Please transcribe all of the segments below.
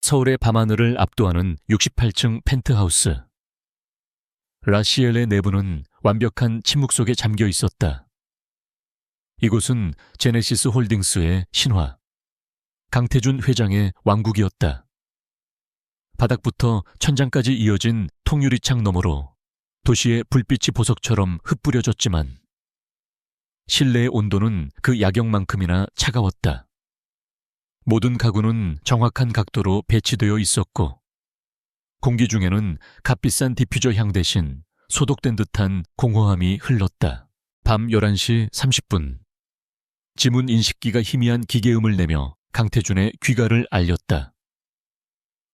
서울의 밤하늘을 압도하는 68층 펜트하우스. 라시엘의 내부는 완벽한 침묵 속에 잠겨 있었다. 이곳은 제네시스 홀딩스의 신화, 강태준 회장의 왕국이었다. 바닥부터 천장까지 이어진 통유리창 너머로 도시의 불빛이 보석처럼 흩뿌려졌지만 실내의 온도는 그 야경만큼이나 차가웠다. 모든 가구는 정확한 각도로 배치되어 있었고 공기 중에는 값비싼 디퓨저 향 대신 소독된 듯한 공허함이 흘렀다. 밤 11시 30분. 지문 인식기가 희미한 기계음을 내며 강태준의 귀가를 알렸다.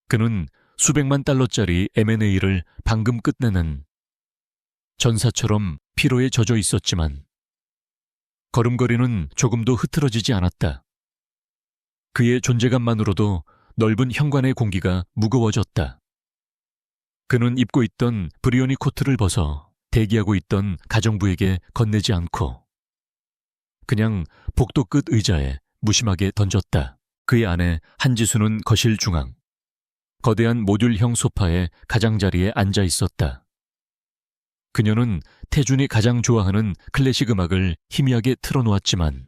그는 수백만 달러짜리 M&A를 방금 끝내는 전사처럼 피로에 젖어 있었지만 걸음걸이는 조금도 흐트러지지 않았다. 그의 존재감만으로도 넓은 현관의 공기가 무거워졌다. 그는 입고 있던 브리오니 코트를 벗어 대기하고 있던 가정부에게 건네지 않고 그냥 복도 끝 의자에 무심하게 던졌다. 그의 아내 한지수는 거실 중앙, 거대한 모듈형 소파의 가장자리에 앉아 있었다. 그녀는 태준이 가장 좋아하는 클래식 음악을 희미하게 틀어놓았지만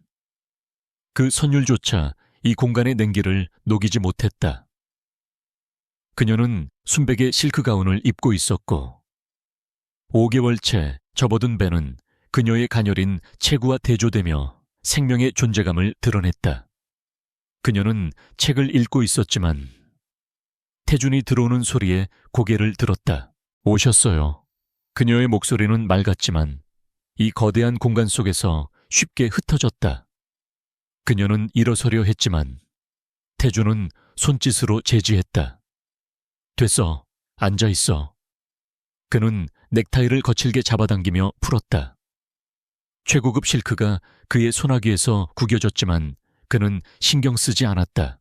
그 선율조차 이 공간의 냉기를 녹이지 못했다. 그녀는 순백의 실크 가운을 입고 있었고 5개월째 접어든 배는 그녀의 가녀린 체구와 대조되며 생명의 존재감을 드러냈다. 그녀는 책을 읽고 있었지만 태준이 들어오는 소리에 고개를 들었다. 오셨어요. 그녀의 목소리는 맑았지만 이 거대한 공간 속에서 쉽게 흩어졌다. 그녀는 일어서려 했지만 태준은 손짓으로 제지했다. 됐어. 앉아있어. 그는 넥타이를 거칠게 잡아당기며 풀었다. 최고급 실크가 그의 소나기에서 구겨졌지만 그는 신경 쓰지 않았다.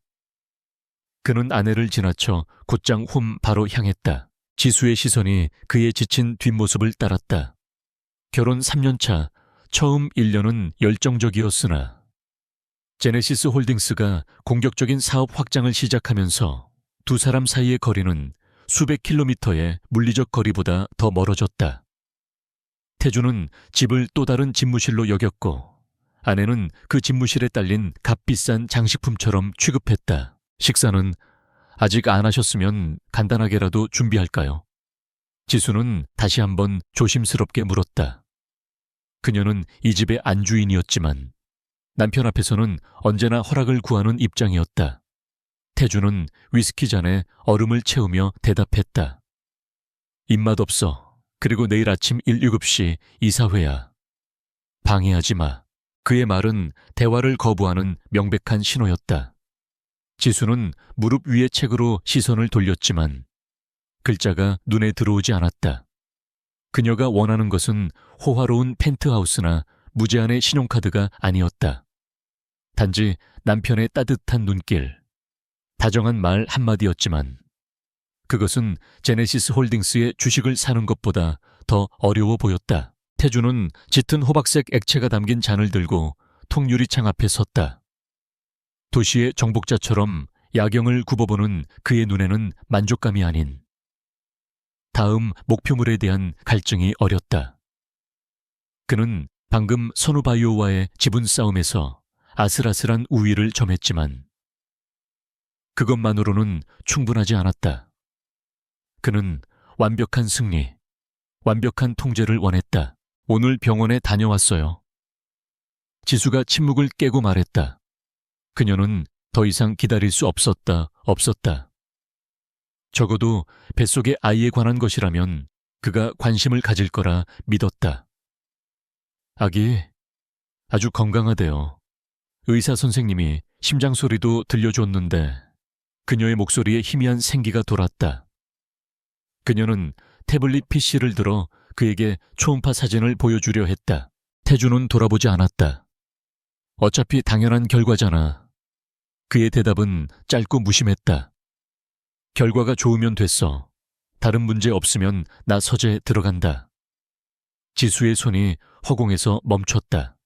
그는 아내를 지나쳐 곧장 홈 바로 향했다. 지수의 시선이 그의 지친 뒷모습을 따랐다. 결혼 3년차 처음 1년은 열정적이었으나 제네시스 홀딩스가 공격적인 사업 확장을 시작하면서 두 사람 사이의 거리는 수백 킬로미터의 물리적 거리보다 더 멀어졌다. 태준은 집을 또 다른 집무실로 여겼고 아내는 그 집무실에 딸린 값비싼 장식품처럼 취급했다. 식사는 아직 안 하셨으면 간단하게라도 준비할까요? 지수는 다시 한번 조심스럽게 물었다. 그녀는 이 집의 안주인이었지만 남편 앞에서는 언제나 허락을 구하는 입장이었다. 태준은 위스키 잔에 얼음을 채우며 대답했다. 입맛 없어. 그리고 내일 아침 7시 이사회야. 방해하지 마. 그의 말은 대화를 거부하는 명백한 신호였다. 지수는 무릎 위의 책으로 시선을 돌렸지만 글자가 눈에 들어오지 않았다. 그녀가 원하는 것은 호화로운 펜트하우스나 무제한의 신용카드가 아니었다. 단지 남편의 따뜻한 눈길, 다정한 말 한마디였지만 그것은 제네시스 홀딩스의 주식을 사는 것보다 더 어려워 보였다. 태준은 짙은 호박색 액체가 담긴 잔을 들고 통유리창 앞에 섰다. 도시의 정복자처럼 야경을 굽어보는 그의 눈에는 만족감이 아닌 다음 목표물에 대한 갈증이 어렸다. 그는 방금 선우바이오와의 지분 싸움에서 아슬아슬한 우위를 점했지만 그것만으로는 충분하지 않았다. 그는 완벽한 승리, 완벽한 통제를 원했다. 오늘 병원에 다녀왔어요. 지수가 침묵을 깨고 말했다. 그녀는 더 이상 기다릴 수 없었다. 적어도 뱃속의 아이에 관한 것이라면 그가 관심을 가질 거라 믿었다. 아기 아주 건강하대요. 의사 선생님이 심장 소리도 들려줬는데 그녀의 목소리에 희미한 생기가 돌았다. 그녀는 태블릿 PC를 들어 그에게 초음파 사진을 보여주려 했다. 태준은 돌아보지 않았다. 어차피 당연한 결과잖아. 그의 대답은 짧고 무심했다. 결과가 좋으면 됐어. 다른 문제 없으면 나 서재 들어간다. 지수의 손이 허공에서 멈췄다.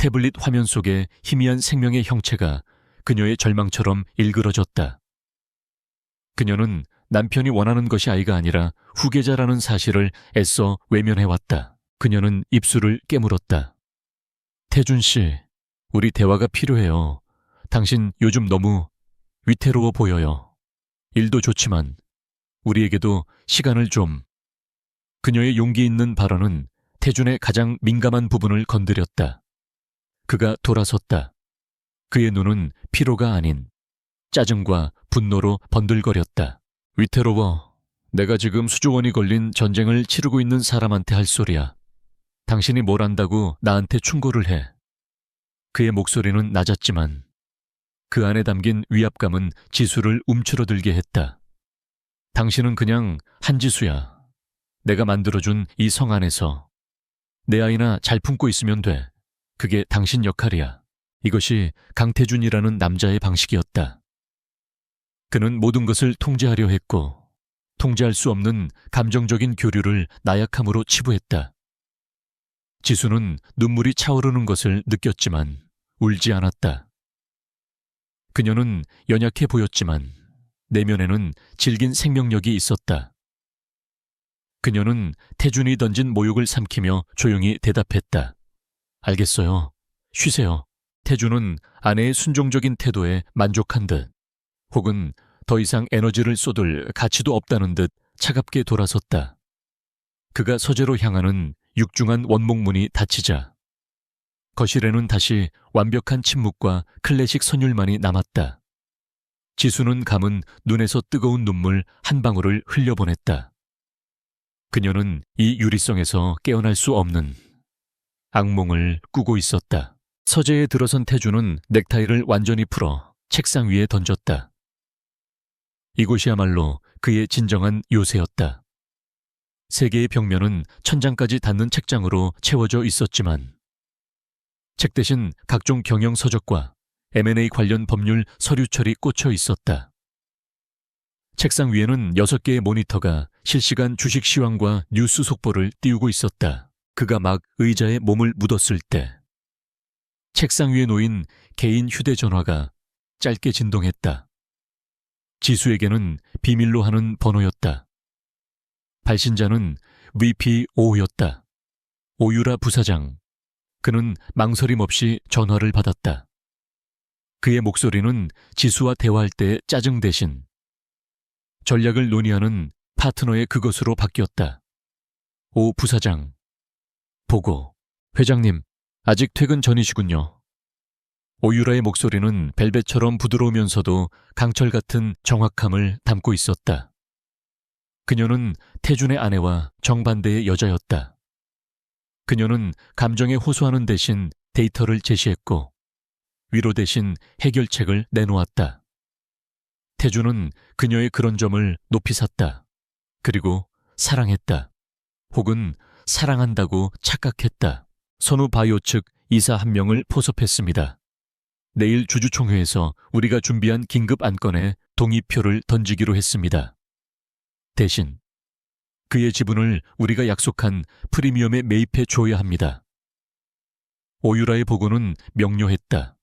태블릿 화면 속에 희미한 생명의 형체가 그녀의 절망처럼 일그러졌다. 그녀는 남편이 원하는 것이 아이가 아니라 후계자라는 사실을 애써 외면해왔다. 그녀는 입술을 깨물었다. 태준 씨, 우리 대화가 필요해요. 당신 요즘 너무 위태로워 보여요. 일도 좋지만 우리에게도 시간을 좀. 그녀의 용기 있는 발언은 태준의 가장 민감한 부분을 건드렸다. 그가 돌아섰다. 그의 눈은 피로가 아닌 짜증과 분노로 번들거렸다. 위태로워. 내가 지금 수조원이 걸린 전쟁을 치르고 있는 사람한테 할 소리야. 당신이 뭘 안다고 나한테 충고를 해. 그의 목소리는 낮았지만 그 안에 담긴 위압감은 지수를 움츠러들게 했다. 당신은 그냥 한지수야. 내가 만들어준 이 성 안에서 내 아이나 잘 품고 있으면 돼. 그게 당신 역할이야. 이것이 강태준이라는 남자의 방식이었다. 그는 모든 것을 통제하려 했고 통제할 수 없는 감정적인 교류를 나약함으로 치부했다. 지수는 눈물이 차오르는 것을 느꼈지만 울지 않았다. 그녀는 연약해 보였지만 내면에는 질긴 생명력이 있었다. 그녀는 태준이 던진 모욕을 삼키며 조용히 대답했다. 알겠어요. 쉬세요. 태준은 아내의 순종적인 태도에 만족한 듯 혹은 더 이상 에너지를 쏟을 가치도 없다는 듯 차갑게 돌아섰다. 그가 서재로 향하는 육중한 원목문이 닫히자 거실에는 다시 완벽한 침묵과 클래식 선율만이 남았다. 지수는 감은 눈에서 뜨거운 눈물 한 방울을 흘려보냈다. 그녀는 이 유리성에서 깨어날 수 없는 악몽을 꾸고 있었다. 서재에 들어선 태준은 넥타이를 완전히 풀어 책상 위에 던졌다. 이곳이야말로 그의 진정한 요새였다. 세 개의 벽면은 천장까지 닿는 책장으로 채워져 있었지만 책 대신 각종 경영 서적과 M&A 관련 법률 서류철이 꽂혀 있었다. 책상 위에는 6개의 모니터가 실시간 주식 시황과 뉴스 속보를 띄우고 있었다. 그가 막 의자에 몸을 묻었을 때 책상 위에 놓인 개인 휴대전화가 짧게 진동했다. 지수에게는 비밀로 하는 번호였다. 발신자는 VP5였다. 오유라 부사장. 그는 망설임 없이 전화를 받았다. 그의 목소리는 지수와 대화할 때 짜증 대신 전략을 논의하는 파트너의 그것으로 바뀌었다. 오 부사장. 보고. 회장님, 아직 퇴근 전이시군요. 오유라의 목소리는 벨벳처럼 부드러우면서도 강철 같은 정확함을 담고 있었다. 그녀는 태준의 아내와 정반대의 여자였다. 그녀는 감정에 호소하는 대신 데이터를 제시했고 위로 대신 해결책을 내놓았다. 태준은 그녀의 그런 점을 높이 샀다. 그리고 사랑했다. 혹은 사랑한다고 착각했다. 선우 바이오 측 이사 한 명을 포섭했습니다. 내일 주주총회에서 우리가 준비한 긴급 안건에 동의표를 던지기로 했습니다. 대신 그의 지분을 우리가 약속한 프리미엄에 매입해 줘야 합니다. 오유라의 보고는 명료했다.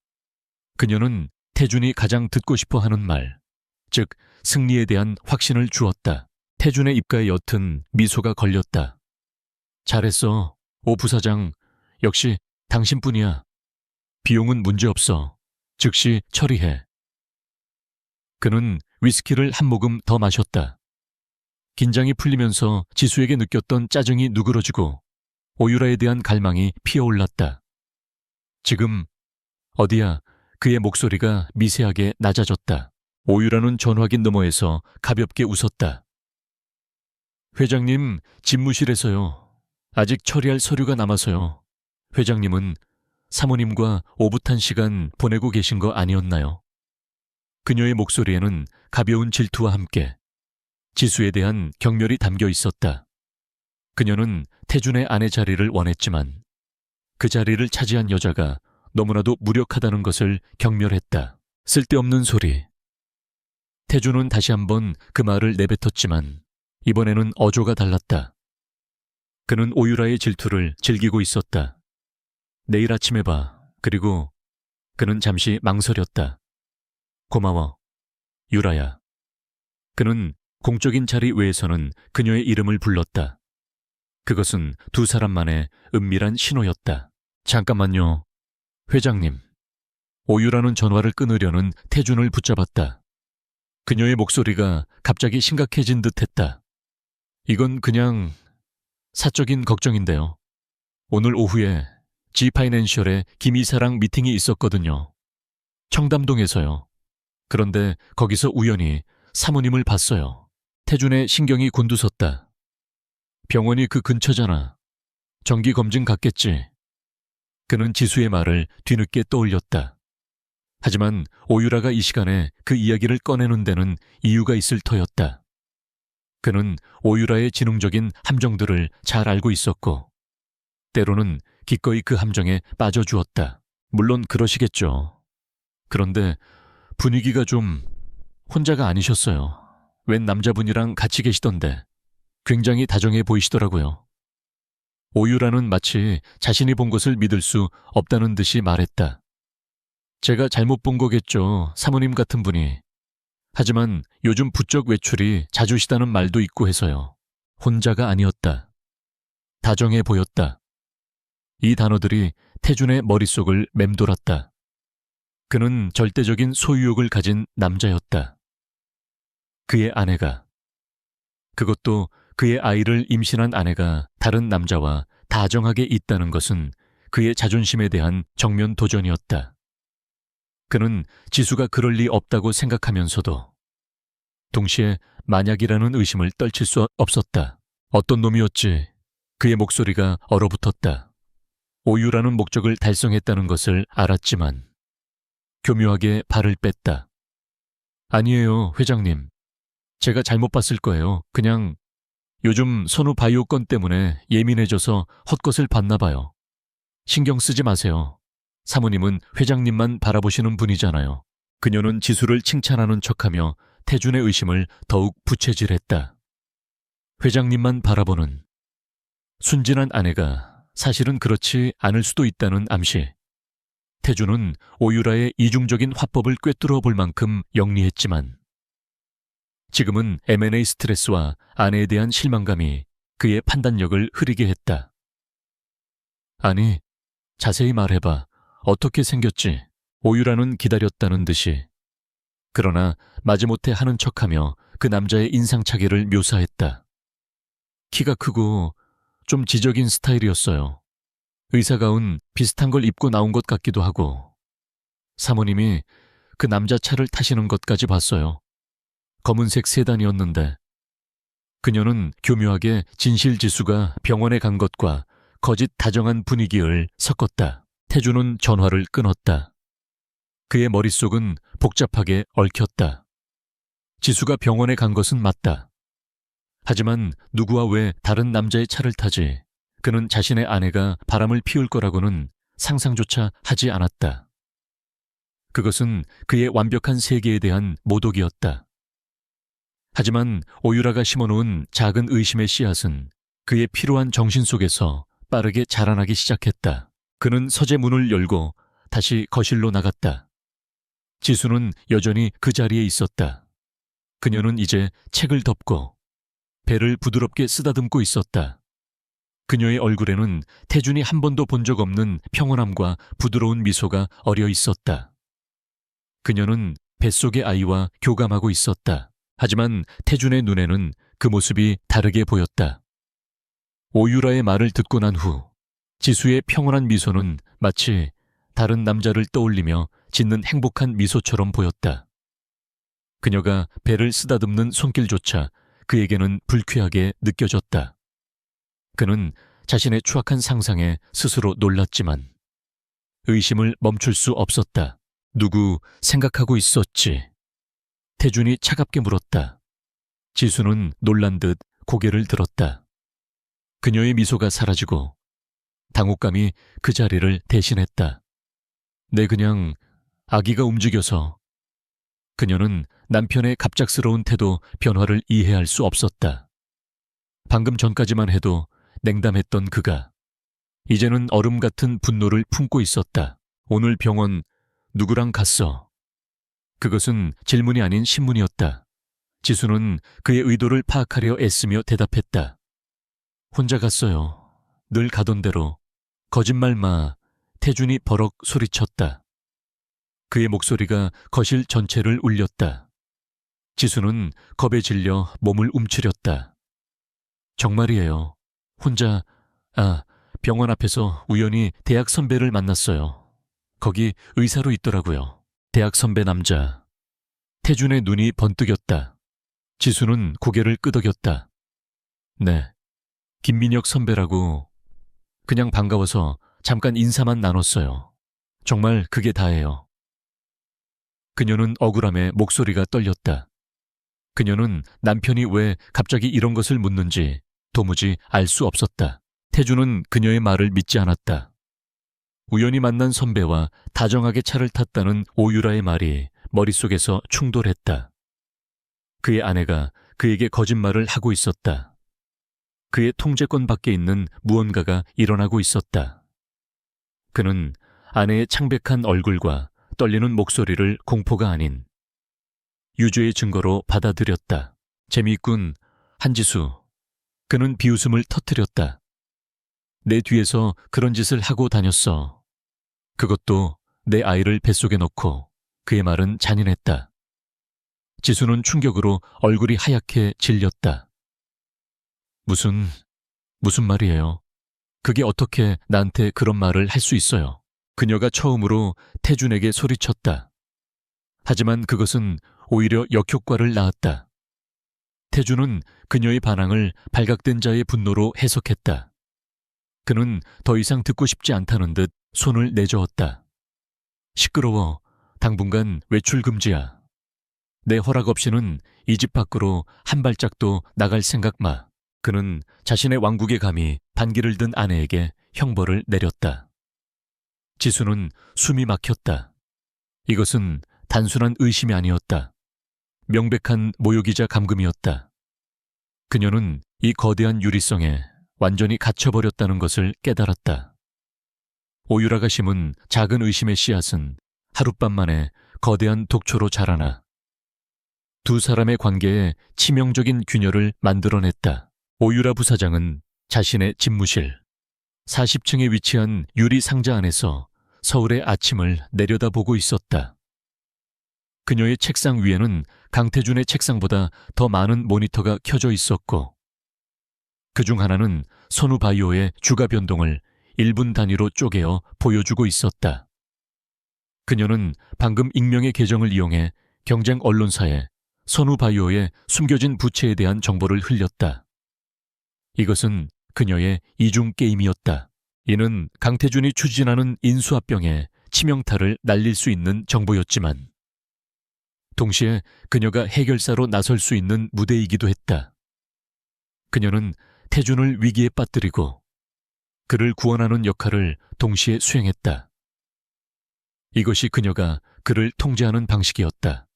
그녀는 태준이 가장 듣고 싶어 하는 말, 즉 승리에 대한 확신을 주었다. 태준의 입가에 옅은 미소가 걸렸다. 잘했어, 오 부사장. 역시 당신뿐이야. 비용은 문제없어. 즉시 처리해. 그는 위스키를 한 모금 더 마셨다. 긴장이 풀리면서 지수에게 느꼈던 짜증이 누그러지고 오유라에 대한 갈망이 피어올랐다. 지금 어디야? 그의 목소리가 미세하게 낮아졌다. 오유라는 전화기 너머에서 가볍게 웃었다. 회장님, 집무실에서요. 아직 처리할 서류가 남아서요. 회장님은 사모님과 오붓한 시간 보내고 계신 거 아니었나요? 그녀의 목소리에는 가벼운 질투와 함께 지수에 대한 경멸이 담겨 있었다. 그녀는 태준의 아내 자리를 원했지만 그 자리를 차지한 여자가 너무나도 무력하다는 것을 경멸했다. 쓸데없는 소리. 태준은 다시 한번 그 말을 내뱉었지만 이번에는 어조가 달랐다. 그는 오유라의 질투를 즐기고 있었다. 내일 아침에 봐. 그리고 그는 잠시 망설였다. 고마워, 유라야. 그는 공적인 자리 외에서는 그녀의 이름을 불렀다. 그것은 두 사람만의 은밀한 신호였다. 잠깐만요. 회장님. 오유라는 전화를 끊으려는 태준을 붙잡았다. 그녀의 목소리가 갑자기 심각해진 듯했다. 이건 그냥 사적인 걱정인데요. 오늘 오후에 G파이낸셜에 김이사랑 미팅이 있었거든요. 청담동에서요. 그런데 거기서 우연히 사모님을 봤어요. 태준의 신경이 곤두섰다. 병원이 그 근처잖아. 정기검진 갔겠지. 그는 지수의 말을 뒤늦게 떠올렸다. 하지만 오유라가 이 시간에 그 이야기를 꺼내는 데는 이유가 있을 터였다. 그는 오유라의 지능적인 함정들을 잘 알고 있었고 때로는 기꺼이 그 함정에 빠져주었다. 물론 그러시겠죠. 그런데 분위기가 좀 혼자가 아니셨어요. 웬 남자분이랑 같이 계시던데 굉장히 다정해 보이시더라고요. 오유라는 마치 자신이 본 것을 믿을 수 없다는 듯이 말했다. 제가 잘못 본 거겠죠, 사모님 같은 분이. 하지만 요즘 부쩍 외출이 잦으시다는 말도 있고 해서요. 혼자가 아니었다. 다정해 보였다. 이 단어들이 태준의 머릿속을 맴돌았다. 그는 절대적인 소유욕을 가진 남자였다. 그의 아내가, 그것도 그의 아이를 임신한 아내가 다른 남자와 다정하게 있다는 것은 그의 자존심에 대한 정면 도전이었다. 그는 지수가 그럴 리 없다고 생각하면서도 동시에 만약이라는 의심을 떨칠 수 없었다. 어떤 놈이었지. 그의 목소리가 얼어붙었다. 오유라는 목적을 달성했다는 것을 알았지만 교묘하게 발을 뺐다. 아니에요, 회장님. 제가 잘못 봤을 거예요. 그냥 요즘 선우 바이오 건 때문에 예민해져서 헛것을 봤나 봐요. 신경 쓰지 마세요. 사모님은 회장님만 바라보시는 분이잖아요. 그녀는 지수를 칭찬하는 척하며 태준의 의심을 더욱 부채질했다. 회장님만 바라보는 순진한 아내가 사실은 그렇지 않을 수도 있다는 암시. 태준은 오유라의 이중적인 화법을 꿰뚫어 볼 만큼 영리했지만 지금은 M&A 스트레스와 아내에 대한 실망감이 그의 판단력을 흐리게 했다. 아니, 자세히 말해봐. 어떻게 생겼지? 오유라는 기다렸다는 듯이. 그러나 마지못해 하는 척하며 그 남자의 인상차기를 묘사했다. 키가 크고 좀 지적인 스타일이었어요. 의사가운 비슷한 걸 입고 나온 것 같기도 하고 사모님이 그 남자 차를 타시는 것까지 봤어요. 검은색 세단이었는데 그녀는 교묘하게 진실지수가 병원에 간 것과 거짓 다정한 분위기를 섞었다. 태준은 전화를 끊었다. 그의 머릿속은 복잡하게 얽혔다. 지수가 병원에 간 것은 맞다. 하지만 누구와 왜 다른 남자의 차를 타지? 그는 자신의 아내가 바람을 피울 거라고는 상상조차 하지 않았다. 그것은 그의 완벽한 세계에 대한 모독이었다. 하지만 오유라가 심어놓은 작은 의심의 씨앗은 그의 피로한 정신 속에서 빠르게 자라나기 시작했다. 그는 서재 문을 열고 다시 거실로 나갔다. 지수는 여전히 그 자리에 있었다. 그녀는 이제 책을 덮고 배를 부드럽게 쓰다듬고 있었다. 그녀의 얼굴에는 태준이 한 번도 본 적 없는 평온함과 부드러운 미소가 어려 있었다. 그녀는 뱃속의 아이와 교감하고 있었다. 하지만 태준의 눈에는 그 모습이 다르게 보였다. 오유라의 말을 듣고 난 후 지수의 평온한 미소는 마치 다른 남자를 떠올리며 짓는 행복한 미소처럼 보였다. 그녀가 배를 쓰다듬는 손길조차 그에게는 불쾌하게 느껴졌다. 그는 자신의 추악한 상상에 스스로 놀랐지만 의심을 멈출 수 없었다. 누구 생각하고 있었지? 태준이 차갑게 물었다. 지수는 놀란 듯 고개를 들었다. 그녀의 미소가 사라지고 당혹감이 그 자리를 대신했다. 그냥 아기가 움직여서. 그녀는 남편의 갑작스러운 태도 변화를 이해할 수 없었다. 방금 전까지만 해도 냉담했던 그가 이제는 얼음 같은 분노를 품고 있었다. 오늘 병원 누구랑 갔어? 그것은 질문이 아닌 신문이었다. 지수는 그의 의도를 파악하려 애쓰며 대답했다. 혼자 갔어요. 늘 가던 대로. 거짓말 마. 태준이 버럭 소리쳤다. 그의 목소리가 거실 전체를 울렸다. 지수는 겁에 질려 몸을 움츠렸다. 정말이에요. 혼자, 병원 앞에서 우연히 대학 선배를 만났어요. 거기 의사로 있더라고요. 대학 선배 남자. 태준의 눈이 번뜩였다. 지수는 고개를 끄덕였다. 네, 김민혁 선배라고. 그냥 반가워서 잠깐 인사만 나눴어요. 정말 그게 다예요. 그녀는 억울함에 목소리가 떨렸다. 그녀는 남편이 왜 갑자기 이런 것을 묻는지 도무지 알 수 없었다. 태준은 그녀의 말을 믿지 않았다. 우연히 만난 선배와 다정하게 차를 탔다는 오유라의 말이 머릿속에서 충돌했다. 그의 아내가 그에게 거짓말을 하고 있었다. 그의 통제권 밖에 있는 무언가가 일어나고 있었다. 그는 아내의 창백한 얼굴과 떨리는 목소리를 공포가 아닌 유죄의 증거로 받아들였다. 재미있군, 한지수. 그는 비웃음을 터뜨렸다. 내 뒤에서 그런 짓을 하고 다녔어. 그것도 내 아이를 뱃속에 넣고. 그의 말은 잔인했다. 지수는 충격으로 얼굴이 하얗게 질렸다. 무슨 말이에요? 그게 어떻게 나한테 그런 말을 할 수 있어요? 그녀가 처음으로 태준에게 소리쳤다. 하지만 그것은 오히려 역효과를 낳았다. 태준은 그녀의 반항을 발각된 자의 분노로 해석했다. 그는 더 이상 듣고 싶지 않다는 듯 손을 내저었다. 시끄러워. 당분간 외출 금지야. 내 허락 없이는 이 집 밖으로 한 발짝도 나갈 생각 마. 그는 자신의 왕국의 감히 반기를 든 아내에게 형벌을 내렸다. 지수는 숨이 막혔다. 이것은 단순한 의심이 아니었다. 명백한 모욕이자 감금이었다. 그녀는 이 거대한 유리성에 완전히 갇혀버렸다는 것을 깨달았다. 오유라가 심은 작은 의심의 씨앗은 하룻밤 만에 거대한 독초로 자라나 두 사람의 관계에 치명적인 균열을 만들어냈다. 오유라 부사장은 자신의 집무실 40층에 위치한 유리 상자 안에서 서울의 아침을 내려다보고 있었다. 그녀의 책상 위에는 강태준의 책상보다 더 많은 모니터가 켜져 있었고 그중 하나는 선우바이오의 주가 변동을 1분 단위로 쪼개어 보여주고 있었다. 그녀는 방금 익명의 계정을 이용해 경쟁 언론사에 선우바이오의 숨겨진 부채에 대한 정보를 흘렸다. 이것은 그녀의 이중 게임이었다. 이는 강태준이 추진하는 인수합병에 치명타를 날릴 수 있는 정보였지만 동시에 그녀가 해결사로 나설 수 있는 무대이기도 했다. 그녀는 태준을 위기에 빠뜨리고 그를 구원하는 역할을 동시에 수행했다. 이것이 그녀가 그를 통제하는 방식이었다.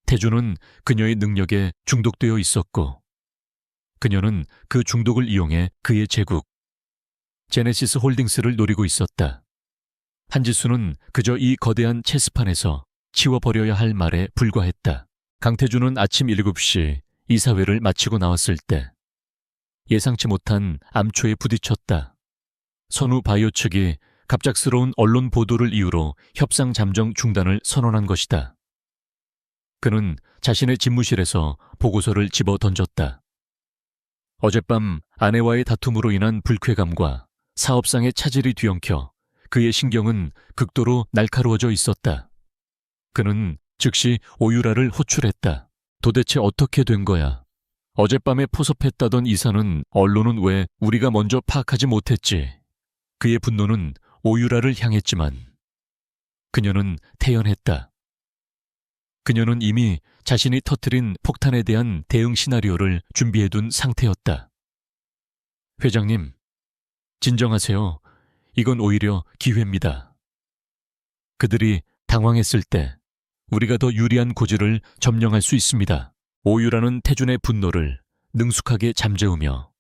태준은 그녀의 능력에 중독되어 있었고 그녀는 그 중독을 이용해 그의 제국 제네시스 홀딩스를 노리고 있었다. 한지수는 그저 이 거대한 체스판에서 치워버려야 할 말에 불과했다. 강태준은 아침 7시 이사회를 마치고 나왔을 때 예상치 못한 암초에 부딪혔다. 선우바이오 측이 갑작스러운 언론 보도를 이유로 협상 잠정 중단을 선언한 것이다. 그는 자신의 집무실에서 보고서를 집어 던졌다. 어젯밤 아내와의 다툼으로 인한 불쾌감과 사업상의 차질이 뒤엉켜 그의 신경은 극도로 날카로워져 있었다. 그는 즉시 오유라를 호출했다. 도대체 어떻게 된 거야? 어젯밤에 포섭했다던 이사는 언론은 왜 우리가 먼저 파악하지 못했지? 그의 분노는 오유라를 향했지만 그녀는 태연했다. 그녀는 이미 자신이 터뜨린 폭탄에 대한 대응 시나리오를 준비해둔 상태였다. 회장님, 진정하세요. 이건 오히려 기회입니다. 그들이 당황했을 때 우리가 더 유리한 고지를 점령할 수 있습니다. 오유라는 태준의 분노를 능숙하게 잠재우며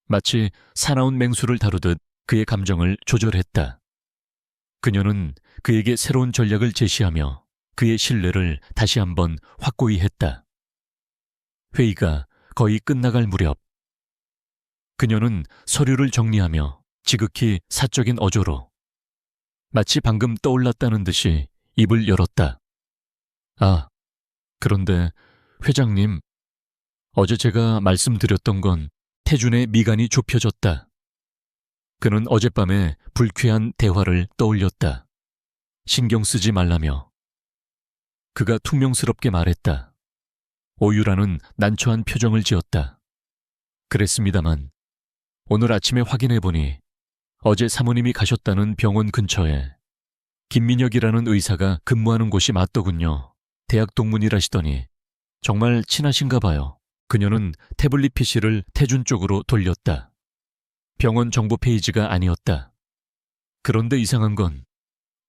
마치 사나운 맹수를 다루듯 그의 감정을 조절했다. 그녀는 그에게 새로운 전략을 제시하며 그의 신뢰를 다시 한번 확고히 했다. 회의가 거의 끝나갈 무렵 그녀는 서류를 정리하며 지극히 사적인 어조로 마치 방금 떠올랐다는 듯이 입을 열었다. 아, 그런데 회장님, 어제 제가 말씀드렸던 건 태준의 미간이 좁혀졌다. 그는 어젯밤에 불쾌한 대화를 떠올렸다. 신경 쓰지 말라며. 그가 퉁명스럽게 말했다. 오유라는 난처한 표정을 지었다. 그랬습니다만 오늘 아침에 확인해보니 어제 사모님이 가셨다는 병원 근처에 김민혁이라는 의사가 근무하는 곳이 맞더군요. 대학 동문이라시더니 정말 친하신가 봐요. 그녀는 태블릿 PC를 태준 쪽으로 돌렸다. 병원 정보 페이지가 아니었다. 그런데 이상한 건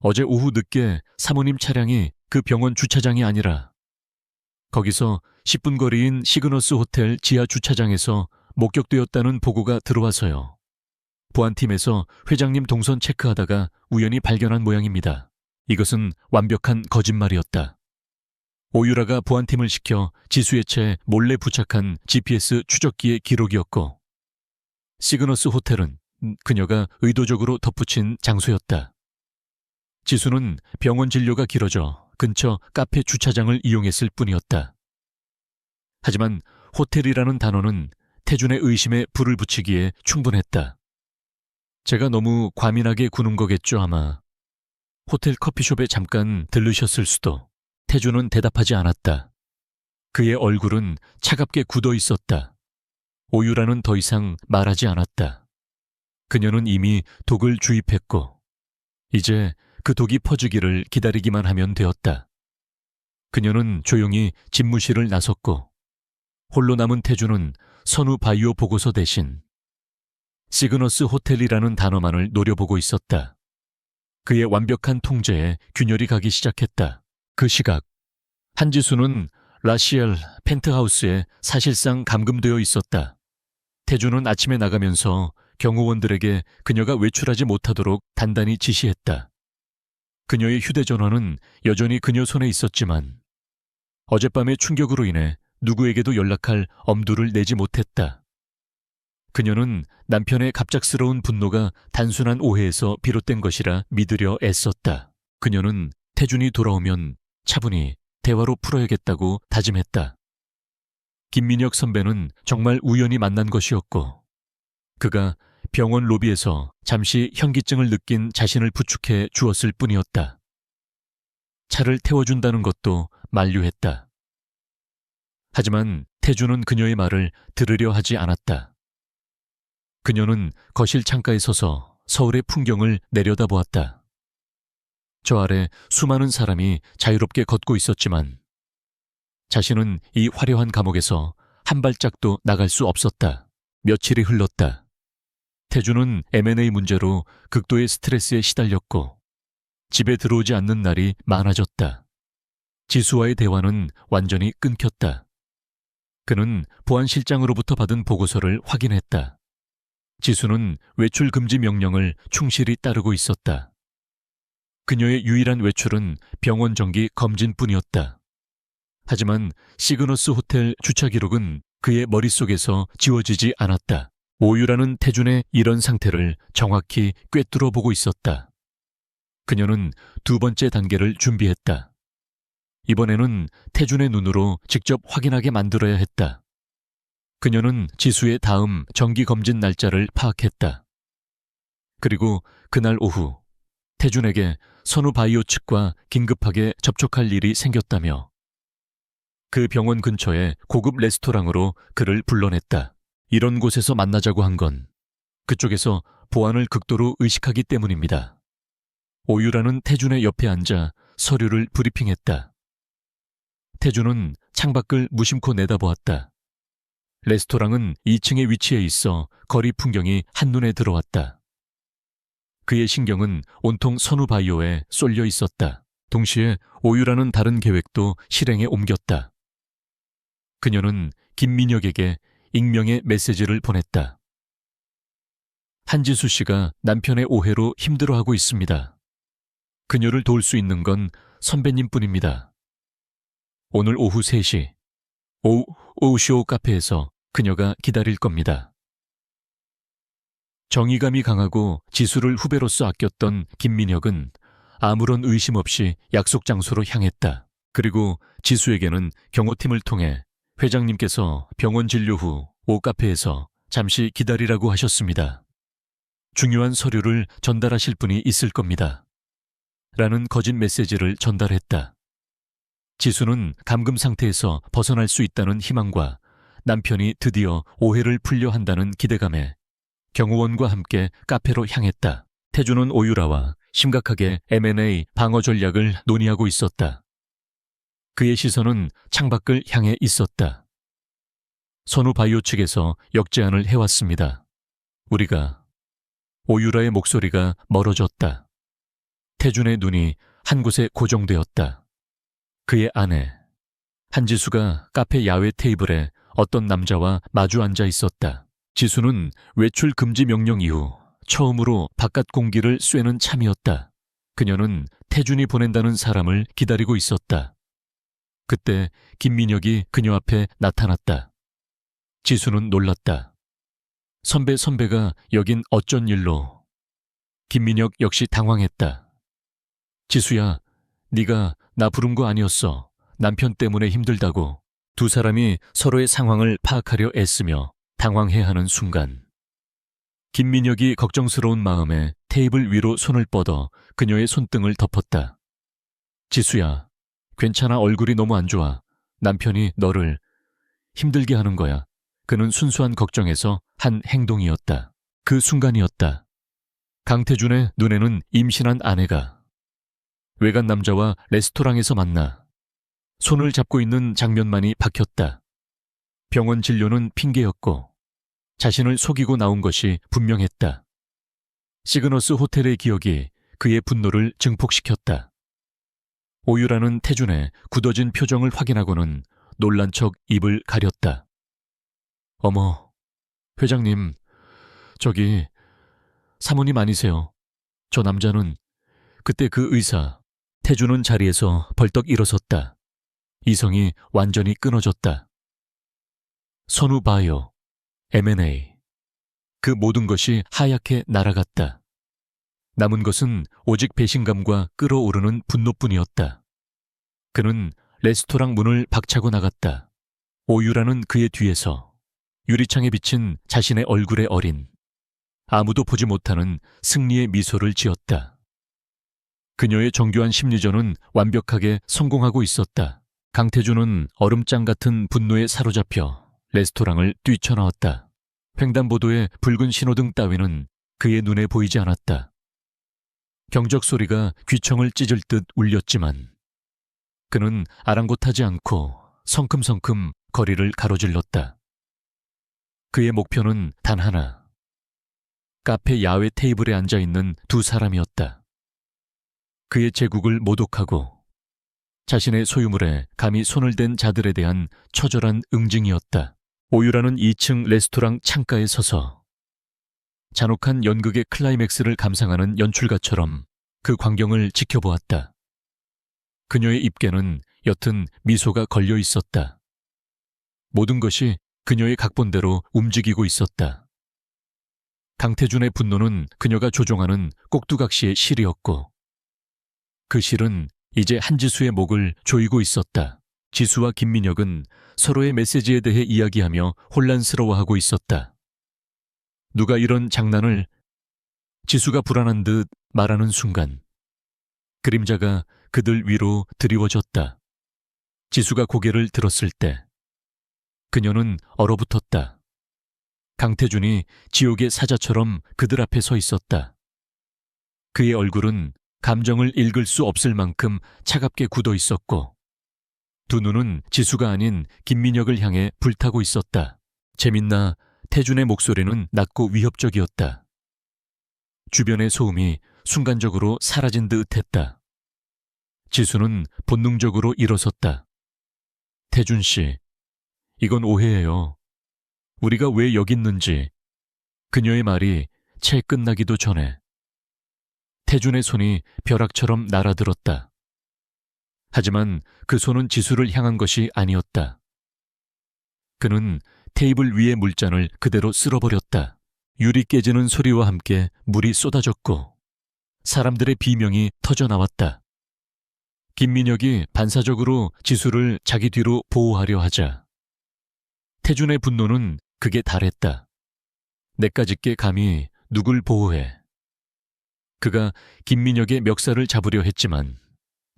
어제 오후 늦게 사모님 차량이 그 병원 주차장이 아니라 거기서 10분 거리인 시그너스 호텔 지하 주차장에서 목격되었다는 보고가 들어와서요. 보안팀에서 회장님 동선 체크하다가 우연히 발견한 모양입니다. 이것은 완벽한 거짓말이었다. 오유라가 보안팀을 시켜 지수의 채 몰래 부착한 GPS 추적기의 기록이었고 시그너스 호텔은 그녀가 의도적으로 덧붙인 장소였다. 지수는 병원 진료가 길어져 근처 카페 주차장을 이용했을 뿐이었다. 하지만 호텔이라는 단어는 태준의 의심에 불을 붙이기에 충분했다. 제가 너무 과민하게 구는 거겠죠 아마. 호텔 커피숍에 잠깐 들르셨을 수도. 태준은 대답하지 않았다. 그의 얼굴은 차갑게 굳어 있었다. 오유라는 더 이상 말하지 않았다. 그녀는 이미 독을 주입했고 이제 그 독이 퍼지기를 기다리기만 하면 되었다. 그녀는 조용히 집무실을 나섰고 홀로 남은 태준은 선우 바이오 보고서 대신 시그너스 호텔이라는 단어만을 노려보고 있었다. 그의 완벽한 통제에 균열이 가기 시작했다. 그 시각 한지수는 라시엘 펜트하우스에 사실상 감금되어 있었다. 태준은 아침에 나가면서 경호원들에게 그녀가 외출하지 못하도록 단단히 지시했다. 그녀의 휴대전화는 여전히 그녀 손에 있었지만 어젯밤의 충격으로 인해 누구에게도 연락할 엄두를 내지 못했다. 그녀는 남편의 갑작스러운 분노가 단순한 오해에서 비롯된 것이라 믿으려 애썼다. 그녀는 태준이 돌아오면 차분히 대화로 풀어야겠다고 다짐했다. 김민혁 선배는 정말 우연히 만난 것이었고 그가 병원 로비에서 잠시 현기증을 느낀 자신을 부축해 주었을 뿐이었다. 차를 태워준다는 것도 만류했다. 하지만 태준은 그녀의 말을 들으려 하지 않았다. 그녀는 거실 창가에 서서 서울의 풍경을 내려다보았다. 저 아래 수많은 사람이 자유롭게 걷고 있었지만 자신은 이 화려한 감옥에서 한 발짝도 나갈 수 없었다. 며칠이 흘렀다. 태준은 M&A 문제로 극도의 스트레스에 시달렸고 집에 들어오지 않는 날이 많아졌다. 지수와의 대화는 완전히 끊겼다. 그는 보안실장으로부터 받은 보고서를 확인했다. 지수는 외출 금지 명령을 충실히 따르고 있었다. 그녀의 유일한 외출은 병원 정기 검진뿐이었다. 하지만 시그너스 호텔 주차 기록은 그의 머릿속에서 지워지지 않았다. 오유라는 태준의 이런 상태를 정확히 꿰뚫어 보고 있었다. 그녀는 두 번째 단계를 준비했다. 이번에는 태준의 눈으로 직접 확인하게 만들어야 했다. 그녀는 지수의 다음 정기검진 날짜를 파악했다. 그리고 그날 오후 태준에게 선우바이오 측과 긴급하게 접촉할 일이 생겼다며 그 병원 근처의 고급 레스토랑으로 그를 불러냈다. 이런 곳에서 만나자고 한 건 그쪽에서 보안을 극도로 의식하기 때문입니다. 오유라는 태준의 옆에 앉아 서류를 브리핑했다. 태준은 창밖을 무심코 내다보았다. 레스토랑은 2층에 위치해 있어 거리 풍경이 한눈에 들어왔다. 그의 신경은 온통 선우바이오에 쏠려 있었다. 동시에 오유라는 다른 계획도 실행에 옮겼다. 그녀는 김민혁에게 익명의 메시지를 보냈다. 한지수 씨가 남편의 오해로 힘들어하고 있습니다. 그녀를 도울 수 있는 건 선배님뿐입니다. 오늘 오후 3시. 오쇼 카페에서 그녀가 기다릴 겁니다. 정의감이 강하고 지수를 후배로서 아꼈던 김민혁은 아무런 의심 없이 약속 장소로 향했다. 그리고 지수에게는 경호팀을 통해 회장님께서 병원 진료 후 오카페에서 잠시 기다리라고 하셨습니다. 중요한 서류를 전달하실 분이 있을 겁니다. 라는 거짓 메시지를 전달했다. 지수는 감금 상태에서 벗어날 수 있다는 희망과 남편이 드디어 오해를 풀려 한다는 기대감에 경호원과 함께 카페로 향했다. 태주는 오유라와 심각하게 M&A 방어 전략을 논의하고 있었다. 그의 시선은 창밖을 향해 있었다. 선우바이오 측에서 역제안을 해왔습니다. 우리가 오유라의 목소리가 멀어졌다. 태준의 눈이 한 곳에 고정되었다. 그의 아내 한지수가 카페 야외 테이블에 어떤 남자와 마주 앉아 있었다. 지수는 외출 금지 명령 이후 처음으로 바깥 공기를 쐬는 참이었다. 그녀는 태준이 보낸다는 사람을 기다리고 있었다. 그때 김민혁이 그녀 앞에 나타났다. 지수는 놀랐다. 선배가 여긴 어쩐 일로? 김민혁 역시 당황했다. 지수야, 네가 나 부른 거 아니었어. 남편 때문에 힘들다고. 두 사람이 서로의 상황을 파악하려 애쓰며 당황해하는 순간 김민혁이 걱정스러운 마음에 테이블 위로 손을 뻗어 그녀의 손등을 덮었다. 지수야, 괜찮아. 얼굴이 너무 안 좋아. 남편이 너를 힘들게 하는 거야. 그는 순수한 걱정에서 한 행동이었다. 그 순간이었다. 강태준의 눈에는 임신한 아내가 외간 남자와 레스토랑에서 만나 손을 잡고 있는 장면만이 박혔다. 병원 진료는 핑계였고 자신을 속이고 나온 것이 분명했다. 시그너스 호텔의 기억이 그의 분노를 증폭시켰다. 오유라는 태준의 굳어진 표정을 확인하고는 놀란 척 입을 가렸다. 어머, 회장님, 저기 사모님 아니세요? 저 남자는 그때 그 의사. 태준은 자리에서 벌떡 일어섰다. 이성이 완전히 끊어졌다. 선우바이오, M&A. 그 모든 것이 하얗게 날아갔다. 남은 것은 오직 배신감과 끓어오르는 분노뿐이었다. 그는 레스토랑 문을 박차고 나갔다. 오유라는 그의 뒤에서 유리창에 비친 자신의 얼굴에 어린 아무도 보지 못하는 승리의 미소를 지었다. 그녀의 정교한 심리전은 완벽하게 성공하고 있었다. 강태준은 얼음장 같은 분노에 사로잡혀 레스토랑을 뛰쳐나왔다. 횡단보도의 붉은 신호등 따위는 그의 눈에 보이지 않았다. 경적 소리가 귀청을 찢을 듯 울렸지만 그는 아랑곳하지 않고 성큼성큼 거리를 가로질렀다. 그의 목표는 단 하나. 카페 야외 테이블에 앉아있는 두 사람이었다. 그의 제국을 모독하고 자신의 소유물에 감히 손을 댄 자들에 대한 처절한 응징이었다. 오유라는 2층 레스토랑 창가에 서서 잔혹한 연극의 클라이맥스를 감상하는 연출가처럼 그 광경을 지켜보았다. 그녀의 입계는 옅은 미소가 걸려 있었다. 모든 것이 그녀의 각본대로 움직이고 있었다. 강태준의 분노는 그녀가 조종하는 꼭두각시의 실이었고 그 실은 이제 한지수의 목을 조이고 있었다. 지수와 김민혁은 서로의 메시지에 대해 이야기하며 혼란스러워하고 있었다. 누가 이런 장난을? 지수가 불안한 듯 말하는 순간 그림자가 그들 위로 드리워졌다. 지수가 고개를 들었을 때 그녀는 얼어붙었다. 강태준이 지옥의 사자처럼 그들 앞에 서 있었다. 그의 얼굴은 감정을 읽을 수 없을 만큼 차갑게 굳어 있었고 두 눈은 지수가 아닌 김민혁을 향해 불타고 있었다. 재밌나? 태준의 목소리는 낮고 위협적이었다. 주변의 소음이 순간적으로 사라진 듯 했다. 지수는 본능적으로 일어섰다. 태준 씨, 이건 오해예요. 우리가 왜 여기 있는지. 그녀의 말이 채 끝나기도 전에 태준의 손이 벼락처럼 날아들었다. 하지만 그 손은 지수를 향한 것이 아니었다. 그는 테이블 위의 물잔을 그대로 쓸어버렸다. 유리 깨지는 소리와 함께 물이 쏟아졌고 사람들의 비명이 터져나왔다. 김민혁이 반사적으로 지수를 자기 뒤로 보호하려 하자 태준의 분노는 극에 달했다. 내까짓게 감히 누굴 보호해. 그가 김민혁의 멱살을 잡으려 했지만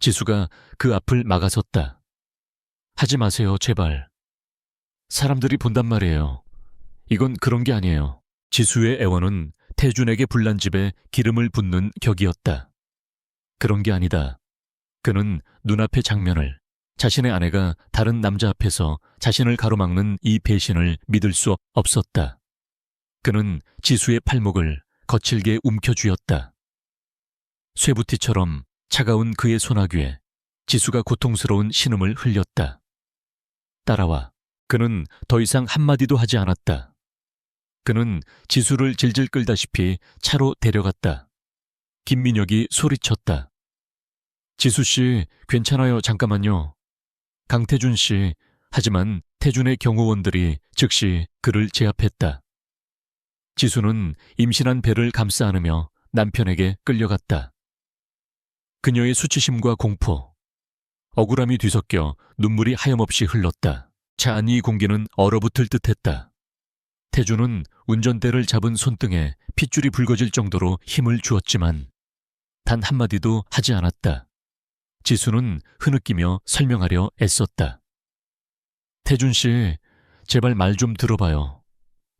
지수가 그 앞을 막아섰다. 하지 마세요, 제발. 사람들이 본단 말이에요. 이건 그런 게 아니에요. 지수의 애원은 태준에게 불난 집에 기름을 붓는 격이었다. 그런 게 아니다. 그는 눈앞의 장면을, 자신의 아내가 다른 남자 앞에서 자신을 가로막는 이 배신을 믿을 수 없었다. 그는 지수의 팔목을 거칠게 움켜쥐었다. 쇠부티처럼 차가운 그의 소나귀에 지수가 고통스러운 신음을 흘렸다. 따라와. 그는 더 이상 한마디도 하지 않았다. 그는 지수를 질질 끌다시피 차로 데려갔다. 김민혁이 소리쳤다. 지수씨, 괜찮아요. 잠깐만요. 강태준씨. 하지만 태준의 경호원들이 즉시 그를 제압했다. 지수는 임신한 배를 감싸 안으며 남편에게 끌려갔다. 그녀의 수치심과 공포, 억울함이 뒤섞여 눈물이 하염없이 흘렀다. 차 안 이 공기는 얼어붙을 듯했다. 태준은 운전대를 잡은 손등에 핏줄이 붉어질 정도로 힘을 주었지만 단 한마디도 하지 않았다. 지수는 흐느끼며 설명하려 애썼다. 태준 씨, 제발 말 좀 들어봐요.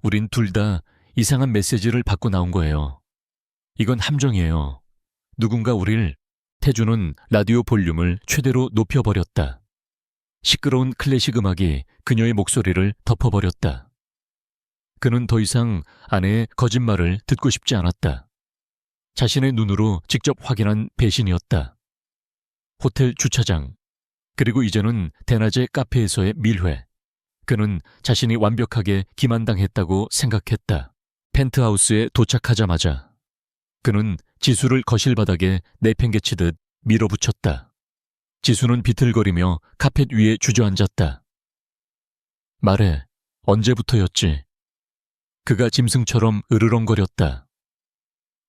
우린 둘 다 이상한 메시지를 받고 나온 거예요. 이건 함정이에요. 누군가 우릴... 태준은 라디오 볼륨을 최대로 높여버렸다. 시끄러운 클래식 음악이 그녀의 목소리를 덮어버렸다. 그는 더 이상 아내의 거짓말을 듣고 싶지 않았다. 자신의 눈으로 직접 확인한 배신이었다. 호텔 주차장, 그리고 이제는 대낮의 카페에서의 밀회. 그는 자신이 완벽하게 기만당했다고 생각했다. 펜트하우스에 도착하자마자 그는 지수를 거실 바닥에 내팽개치듯 밀어붙였다. 지수는 비틀거리며 카펫 위에 주저앉았다. 말해, 언제부터였지? 그가 짐승처럼 으르렁거렸다.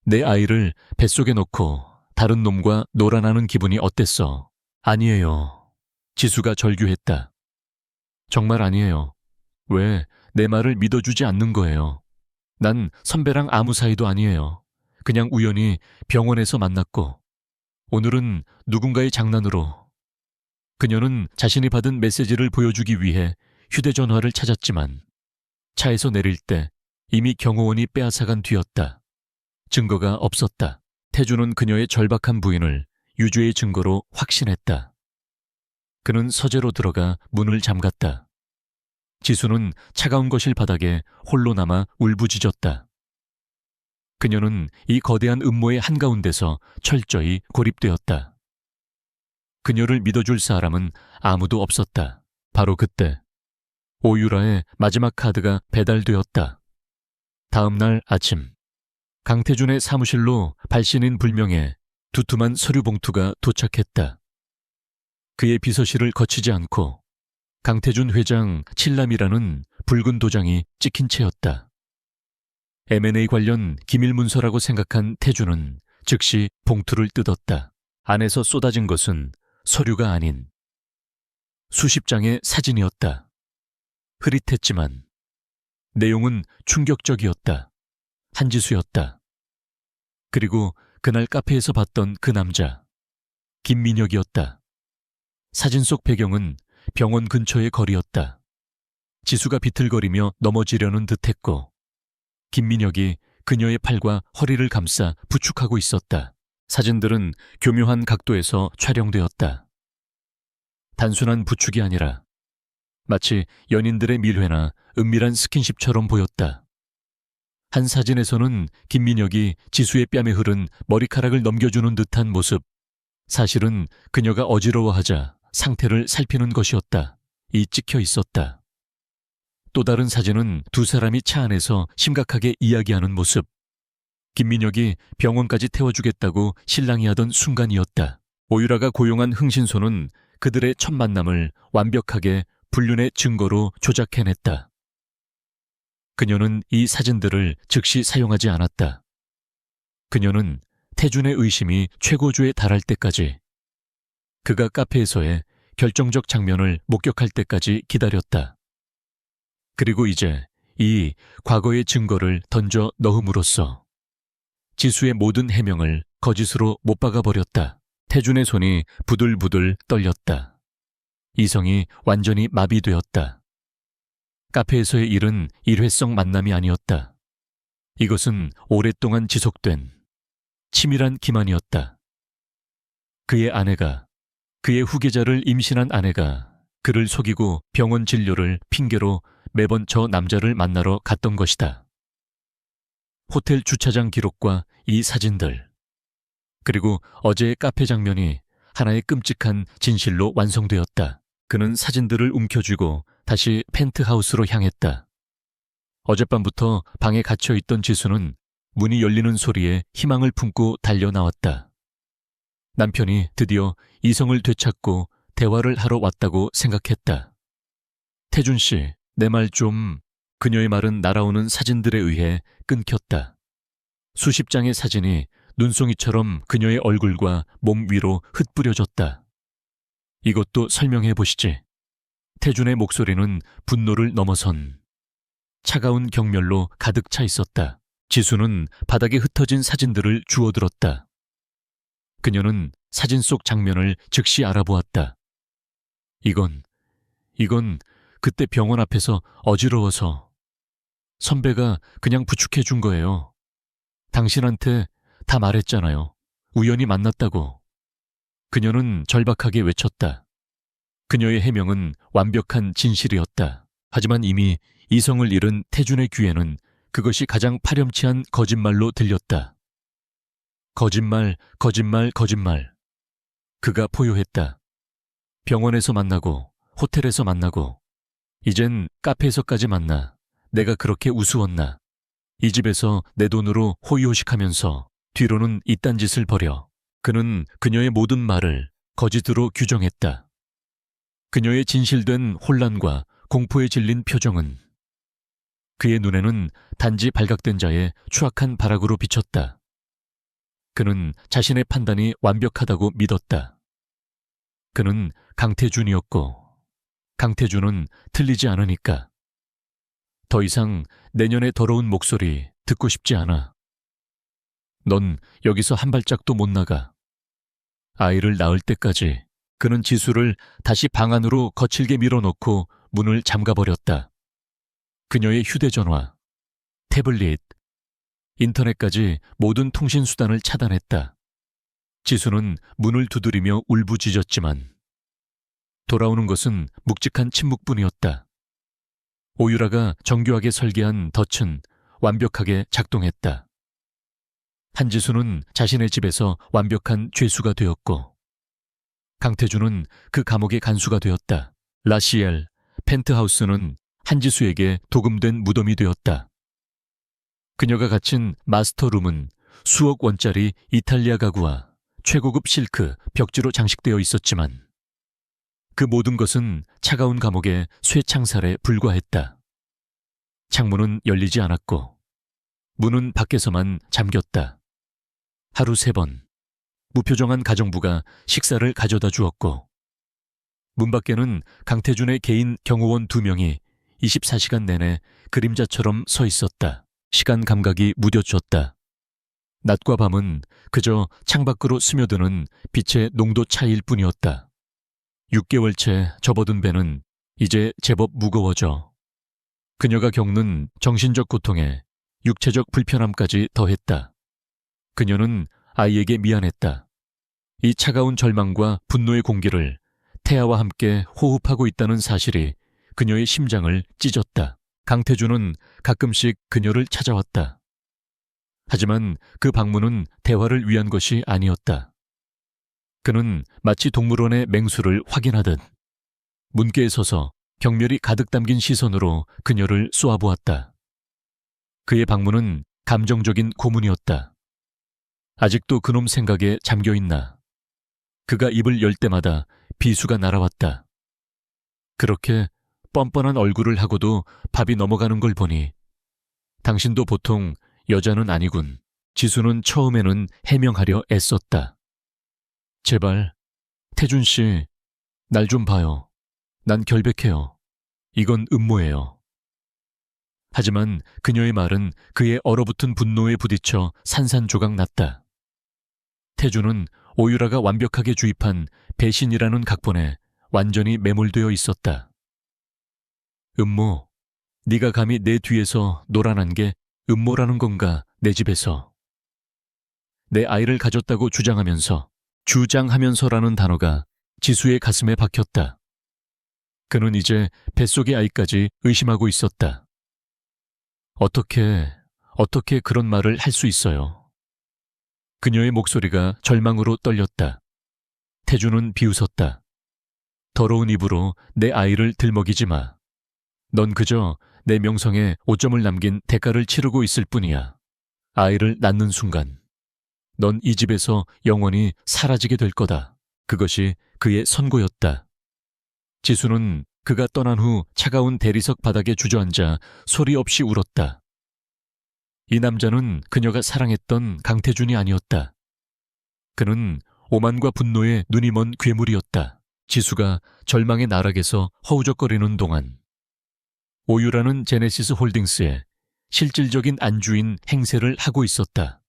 내 아이를 뱃속에 넣고 다른 놈과 놀아나는 기분이 어땠어? 아니에요. 지수가 절규했다. 정말 아니에요. 왜 내 말을 믿어주지 않는 거예요? 난 선배랑 아무 사이도 아니에요. 그냥 우연히 병원에서 만났고 오늘은 누군가의 장난으로. 그녀는 자신이 받은 메시지를 보여주기 위해 휴대전화를 찾았지만 차에서 내릴 때 이미 경호원이 빼앗아간 뒤였다. 증거가 없었다. 태준은 그녀의 절박한 부인을 유죄의 증거로 확신했다. 그는 서재로 들어가 문을 잠갔다. 지수는 차가운 거실 바닥에 홀로 남아 울부짖었다. 그녀는 이 거대한 음모의 한가운데서 철저히 고립되었다. 그녀를 믿어줄 사람은 아무도 없었다. 바로 그때 오유라의 마지막 카드가 배달되었다. 다음 날 아침 강태준의 사무실로 발신인 불명의 두툼한 서류 봉투가 도착했다. 그의 비서실을 거치지 않고 강태준 회장 칠남이라는 붉은 도장이 찍힌 채였다. M&A 관련 기밀 문서라고 생각한 태준은 즉시 봉투를 뜯었다. 안에서 쏟아진 것은 서류가 아닌 수십 장의 사진이었다. 흐릿했지만 내용은 충격적이었다. 한지수였다. 그리고 그날 카페에서 봤던 그 남자, 김민혁이었다. 사진 속 배경은 병원 근처의 거리였다. 지수가 비틀거리며 넘어지려는 듯했고 김민혁이 그녀의 팔과 허리를 감싸 부축하고 있었다. 사진들은 교묘한 각도에서 촬영되었다. 단순한 부축이 아니라 마치 연인들의 밀회나 은밀한 스킨십처럼 보였다. 한 사진에서는 김민혁이 지수의 뺨에 흐른 머리카락을 넘겨주는 듯한 모습. 사실은 그녀가 어지러워하자 상태를 살피는 것이었다. 이 찍혀 있었다. 또 다른 사진은 두 사람이 차 안에서 심각하게 이야기하는 모습. 김민혁이 병원까지 태워주겠다고 실랑이 하던 순간이었다. 오유라가 고용한 흥신소는 그들의 첫 만남을 완벽하게 불륜의 증거로 조작해냈다. 그녀는 이 사진들을 즉시 사용하지 않았다. 그녀는 태준의 의심이 최고조에 달할 때까지, 그가 카페에서의 결정적 장면을 목격할 때까지 기다렸다. 그리고 이제 이 과거의 증거를 던져 넣음으로써 지수의 모든 해명을 거짓으로 못 박아버렸다. 태준의 손이 부들부들 떨렸다. 이성이 완전히 마비되었다. 카페에서의 일은 일회성 만남이 아니었다. 이것은 오랫동안 지속된 치밀한 기만이었다. 그의 아내가, 그의 후계자를 임신한 아내가 그를 속이고 병원 진료를 핑계로 매번 저 남자를 만나러 갔던 것이다. 호텔 주차장 기록과 이 사진들, 그리고 어제의 카페 장면이 하나의 끔찍한 진실로 완성되었다. 그는 사진들을 움켜쥐고 다시 펜트하우스로 향했다. 어젯밤부터 방에 갇혀있던 지수는 문이 열리는 소리에 희망을 품고 달려나왔다. 남편이 드디어 이성을 되찾고 대화를 하러 왔다고 생각했다. 태준 씨, 내 말 좀... 그녀의 말은 날아오는 사진들에 의해 끊겼다. 수십 장의 사진이 눈송이처럼 그녀의 얼굴과 몸 위로 흩뿌려졌다. 이것도 설명해 보시지. 태준의 목소리는 분노를 넘어선 차가운 경멸로 가득 차 있었다. 지수는 바닥에 흩어진 사진들을 주워들었다. 그녀는 사진 속 장면을 즉시 알아보았다. 이건 그때 병원 앞에서 어지러워서 선배가 그냥 부축해 준 거예요. 당신한테 다 말했잖아요. 우연히 만났다고. 그녀는 절박하게 외쳤다. 그녀의 해명은 완벽한 진실이었다. 하지만 이미 이성을 잃은 태준의 귀에는 그것이 가장 파렴치한 거짓말로 들렸다. 거짓말, 거짓말, 거짓말. 그가 포효했다. 병원에서 만나고, 호텔에서 만나고, 이젠 카페에서까지 만나. 내가 그렇게 우스웠나. 이 집에서 내 돈으로 호의호식하면서 뒤로는 이딴 짓을 벌여. 그는 그녀의 모든 말을 거짓으로 규정했다. 그녀의 진실된 혼란과 공포에 질린 표정은 그의 눈에는 단지 발각된 자의 추악한 발악으로 비쳤다. 그는 자신의 판단이 완벽하다고 믿었다. 그는 강태준이었고 강태준은 틀리지 않으니까. 더 이상 내년의 더러운 목소리 듣고 싶지 않아. 넌 여기서 한 발짝도 못 나가. 아이를 낳을 때까지. 그는 지수를 다시 방 안으로 거칠게 밀어넣고 문을 잠가버렸다. 그녀의 휴대전화, 태블릿, 인터넷까지 모든 통신수단을 차단했다. 지수는 문을 두드리며 울부짖었지만 돌아오는 것은 묵직한 침묵뿐이었다. 오유라가 정교하게 설계한 덫은 완벽하게 작동했다. 한지수는 자신의 집에서 완벽한 죄수가 되었고 강태준은 그 감옥의 간수가 되었다. 라시엘, 펜트하우스는 한지수에게 도금된 무덤이 되었다. 그녀가 갇힌 마스터룸은 수억 원짜리 이탈리아 가구와 최고급 실크, 벽지로 장식되어 있었지만 그 모든 것은 차가운 감옥의 쇠창살에 불과했다. 창문은 열리지 않았고 문은 밖에서만 잠겼다. 하루 3번 무표정한 가정부가 식사를 가져다 주었고 문 밖에는 강태준의 개인 경호원 2명이 24시간 내내 그림자처럼 서 있었다. 시간 감각이 무뎌졌다. 낮과 밤은 그저 창밖으로 스며드는 빛의 농도 차이일 뿐이었다. 6개월째 접어든 배는 이제 제법 무거워져 그녀가 겪는 정신적 고통에 육체적 불편함까지 더했다. 그녀는 아이에게 미안했다. 이 차가운 절망과 분노의 공기를 태아와 함께 호흡하고 있다는 사실이 그녀의 심장을 찢었다. 강태준은 가끔씩 그녀를 찾아왔다. 하지만 그 방문은 대화를 위한 것이 아니었다. 그는 마치 동물원의 맹수를 확인하듯 문께에 서서 경멸이 가득 담긴 시선으로 그녀를 쏘아보았다. 그의 방문은 감정적인 고문이었다. 아직도 그놈 생각에 잠겨있나. 그가 입을 열 때마다 비수가 날아왔다. 그렇게 뻔뻔한 얼굴을 하고도 밥이 넘어가는 걸 보니 당신도 보통 여자는 아니군. 지수는 처음에는 해명하려 애썼다. 제발, 태준 씨, 날 좀 봐요. 난 결백해요. 이건 음모예요. 하지만 그녀의 말은 그의 얼어붙은 분노에 부딪혀 산산조각 났다. 태준은 오유라가 완벽하게 주입한 배신이라는 각본에 완전히 매몰되어 있었다. 음모, 네가 감히 내 뒤에서 노란한 게 음모라는 건가, 내 집에서. 내 아이를 가졌다고 주장하면서라는 단어가 지수의 가슴에 박혔다. 그는 이제 뱃속의 아이까지 의심하고 있었다. 어떻게 그런 말을 할 수 있어요? 그녀의 목소리가 절망으로 떨렸다. 태준은 비웃었다. 더러운 입으로 내 아이를 들먹이지 마. 넌 그저 내 명성에 오점을 남긴 대가를 치르고 있을 뿐이야. 아이를 낳는 순간 넌 이 집에서 영원히 사라지게 될 거다. 그것이 그의 선고였다. 지수는 그가 떠난 후 차가운 대리석 바닥에 주저앉아 소리 없이 울었다. 이 남자는 그녀가 사랑했던 강태준이 아니었다. 그는 오만과 분노에 눈이 먼 괴물이었다. 지수가 절망의 나락에서 허우적거리는 동안 오유라는 제네시스 홀딩스의 실질적인 안주인 행세를 하고 있었다.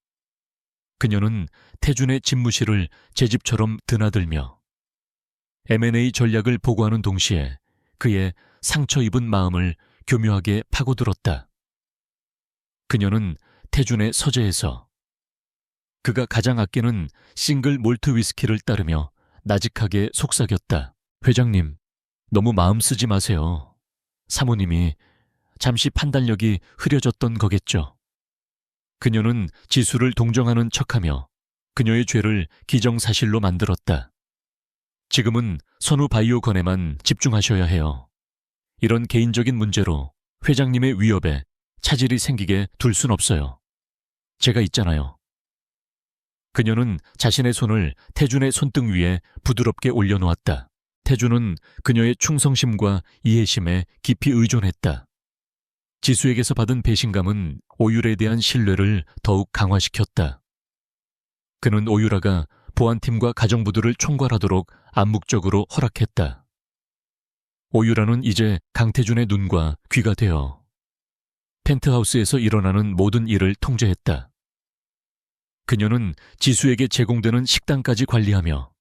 그녀는 태준의 집무실을 제 집처럼 드나들며 M&A 전략을 보고하는 동시에 그의 상처 입은 마음을 교묘하게 파고들었다. 그녀는 태준의 서재에서 그가 가장 아끼는 싱글 몰트 위스키를 따르며 나직하게 속삭였다. 회장님, 너무 마음 쓰지 마세요. 사모님이 잠시 판단력이 흐려졌던 거겠죠. 그녀는 지수를 동정하는 척하며 그녀의 죄를 기정사실로 만들었다. 지금은 선우 바이오건에만 집중하셔야 해요. 이런 개인적인 문제로 회장님의 위협에 차질이 생기게 둘 순 없어요. 제가 있잖아요. 그녀는 자신의 손을 태준의 손등 위에 부드럽게 올려놓았다. 태준은 그녀의 충성심과 이해심에 깊이 의존했다. 지수에게서 받은 배신감은 오유라에 대한 신뢰를 더욱 강화시켰다. 그는 오유라가 보안팀과 가정부들을 총괄하도록 암묵적으로 허락했다. 오유라는 이제 강태준의 눈과 귀가 되어 펜트하우스에서 일어나는 모든 일을 통제했다. 그녀는 지수에게 제공되는 식당까지 관리하며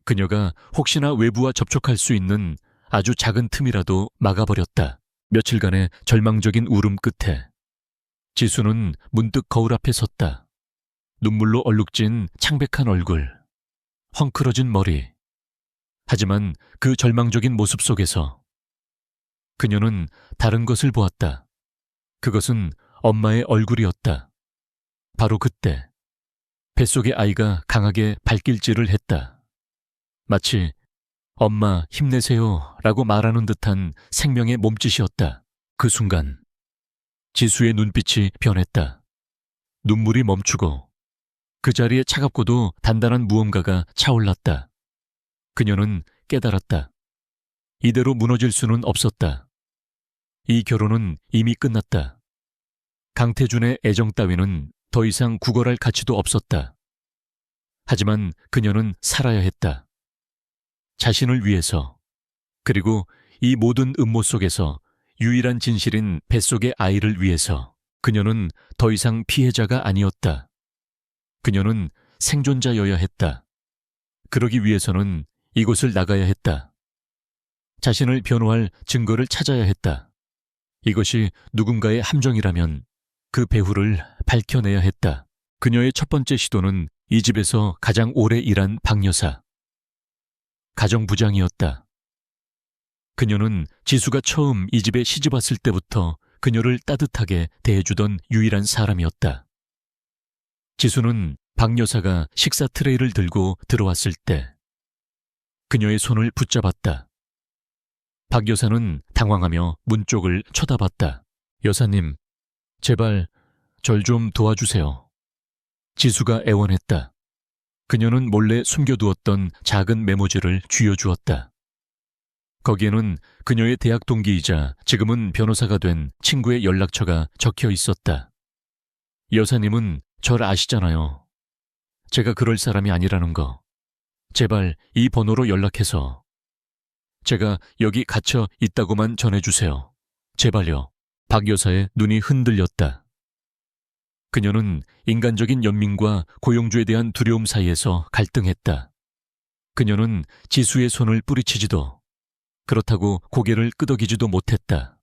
그녀가 혹시나 외부와 접촉할 수 있는 아주 작은 틈이라도 막아버렸다. 며칠간의 절망적인 울음 끝에 지수는 문득 거울 앞에 섰다. 눈물로 얼룩진 창백한 얼굴, 헝클어진 머리. 하지만 그 절망적인 모습 속에서 그녀는 다른 것을 보았다. 그것은 엄마의 얼굴이었다. 바로 그때 뱃속의 아이가 강하게 발길질을 했다. 마치 엄마 힘내세요 라고 말하는 듯한 생명의 몸짓이었다. 그 순간 지수의 눈빛이 변했다. 눈물이 멈추고 그 자리에 차갑고도 단단한 무언가가 차올랐다. 그녀는 깨달았다. 이대로 무너질 수는 없었다. 이 결혼은 이미 끝났다. 강태준의 애정 따위는 더 이상 구걸할 가치도 없었다. 하지만 그녀는 살아야 했다. 자신을 위해서, 그리고 이 모든 음모 속에서 유일한 진실인 뱃속의 아이를 위해서. 그녀는 더 이상 피해자가 아니었다. 그녀는 생존자여야 했다. 그러기 위해서는 이곳을 나가야 했다. 자신을 변호할 증거를 찾아야 했다. 이것이 누군가의 함정이라면 그 배후를 밝혀내야 했다. 그녀의 첫 번째 시도는 이 집에서 가장 오래 일한 박 여사. 가정부장이었다. 그녀는 지수가 처음 이 집에 시집왔을 때부터 그녀를 따뜻하게 대해주던 유일한 사람이었다. 지수는 박 여사가 식사 트레이를 들고 들어왔을 때 그녀의 손을 붙잡았다. 박 여사는 당황하며 문 쪽을 쳐다봤다. 여사님, 제발 절 좀 도와주세요. 지수가 애원했다. 그녀는 몰래 숨겨두었던 작은 메모지를 쥐어주었다. 거기에는 그녀의 대학 동기이자 지금은 변호사가 된 친구의 연락처가 적혀 있었다. 여사님은 절 아시잖아요. 제가 그럴 사람이 아니라는 거. 제발 이 번호로 연락해서 제가 여기 갇혀 있다고만 전해주세요. 제발요. 박 여사의 눈이 흔들렸다. 그녀는 인간적인 연민과 고용주에 대한 두려움 사이에서 갈등했다. 그녀는 지수의 손을 뿌리치지도, 그렇다고 고개를 끄덕이지도 못했다.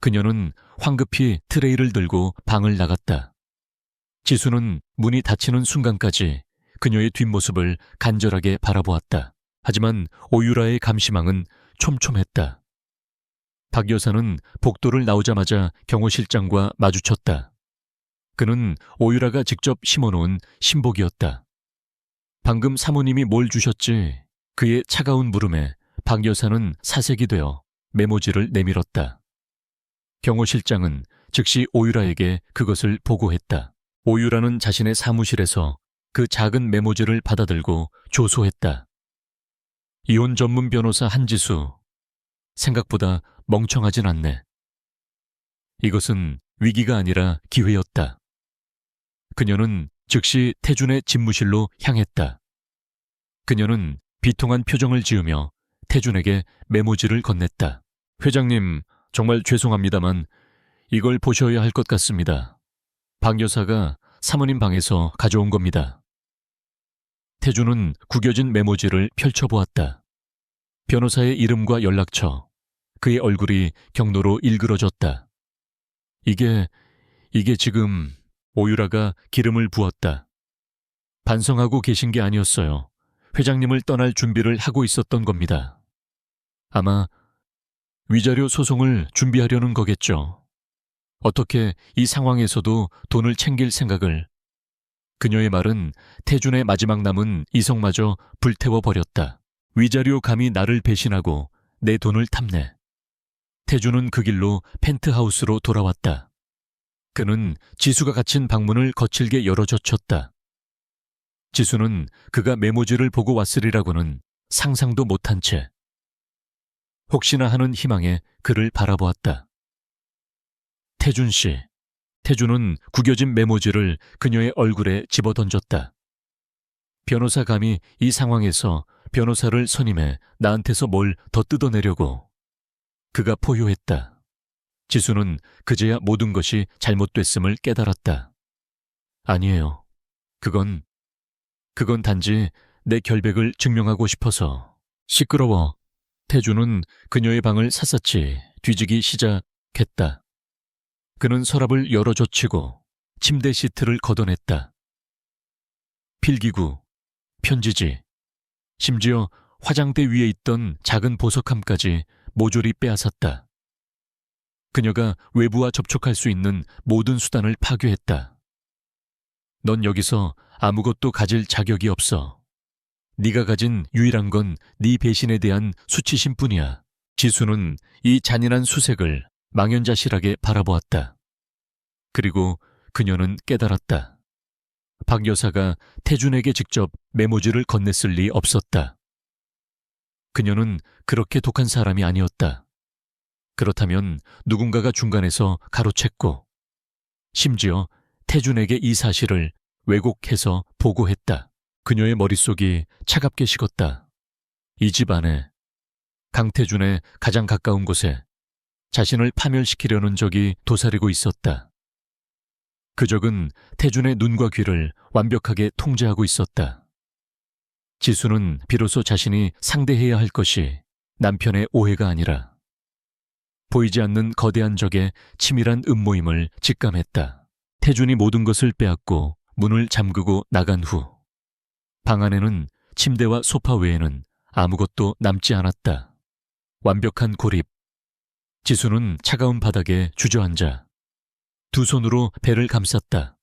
그녀는 황급히 트레이를 들고 방을 나갔다. 지수는 문이 닫히는 순간까지 그녀의 뒷모습을 간절하게 바라보았다. 하지만 오유라의 감시망은 촘촘했다. 박 여사는 복도를 나오자마자 경호 실장과 마주쳤다. 그는 오유라가 직접 심어놓은 신복이었다. 방금 사모님이 뭘 주셨지? 그의 차가운 물음에 박 여사는 사색이 되어 메모지를 내밀었다. 경호 실장은 즉시 오유라에게 그것을 보고했다. 오유라는 자신의 사무실에서 그 작은 메모지를 받아들고 조소했다. 이혼 전문 변호사 한지수. 생각보다 멍청하진 않네. 이것은 위기가 아니라 기회였다. 그녀는 즉시 태준의 집무실로 향했다. 그녀는 비통한 표정을 지으며 태준에게 메모지를 건넸다. 회장님, 정말 죄송합니다만 이걸 보셔야 할 것 같습니다. 박 여사가 사모님 방에서 가져온 겁니다. 태준은 구겨진 메모지를 펼쳐보았다. 변호사의 이름과 연락처, 그의 얼굴이 경로로 일그러졌다. 이게 지금... 오유라가 기름을 부었다. 반성하고 계신 게 아니었어요. 회장님을 떠날 준비를 하고 있었던 겁니다. 아마 위자료 소송을 준비하려는 거겠죠. 어떻게 이 상황에서도 돈을 챙길 생각을... 그녀의 말은 태준의 마지막 남은 이성마저 불태워버렸다. 위자료 감히 나를 배신하고 내 돈을 탐내. 태준은 그 길로 펜트하우스로 돌아왔다. 그는 지수가 갇힌 방문을 거칠게 열어젖혔다. 지수는 그가 메모지를 보고 왔으리라고는 상상도 못한 채 혹시나 하는 희망에 그를 바라보았다. 태준 씨. 태준은 구겨진 메모지를 그녀의 얼굴에 집어던졌다. 변호사 감히 이 상황에서 변호사를 선임해 나한테서 뭘 더 뜯어내려고. 그가 포효했다. 지수는 그제야 모든 것이 잘못됐음을 깨달았다. 아니에요. 그건 단지 내 결백을 증명하고 싶어서. 시끄러워. 태준은 그녀의 방을 샅샅이 뒤지기 시작했다. 그는 서랍을 열어젖히고 침대 시트를 걷어냈다. 필기구, 편지지, 심지어 화장대 위에 있던 작은 보석함까지 모조리 빼앗았다. 그녀가 외부와 접촉할 수 있는 모든 수단을 파괴했다. 넌 여기서 아무것도 가질 자격이 없어. 네가 가진 유일한 건 네 배신에 대한 수치심뿐이야. 지수는 이 잔인한 수색을 망연자실하게 바라보았다. 그리고 그녀는 깨달았다. 박 여사가 태준에게 직접 메모지를 건넸을 리 없었다. 그녀는 그렇게 독한 사람이 아니었다. 그렇다면 누군가가 중간에서 가로챘고 심지어 태준에게 이 사실을 왜곡해서 보고했다. 그녀의 머릿속이 차갑게 식었다. 이 집 안에 강태준의 가장 가까운 곳에 자신을 파멸시키려는 적이 도사리고 있었다. 그 적은 태준의 눈과 귀를 완벽하게 통제하고 있었다. 지수는 비로소 자신이 상대해야 할 것이 남편의 오해가 아니라 보이지 않는 거대한 적의 치밀한 음모임을 직감했다. 태준이 모든 것을 빼앗고 문을 잠그고 나간 후 방 안에는 침대와 소파 외에는 아무것도 남지 않았다. 완벽한 고립. 지수는 차가운 바닥에 주저앉아 두 손으로 배를 감쌌다.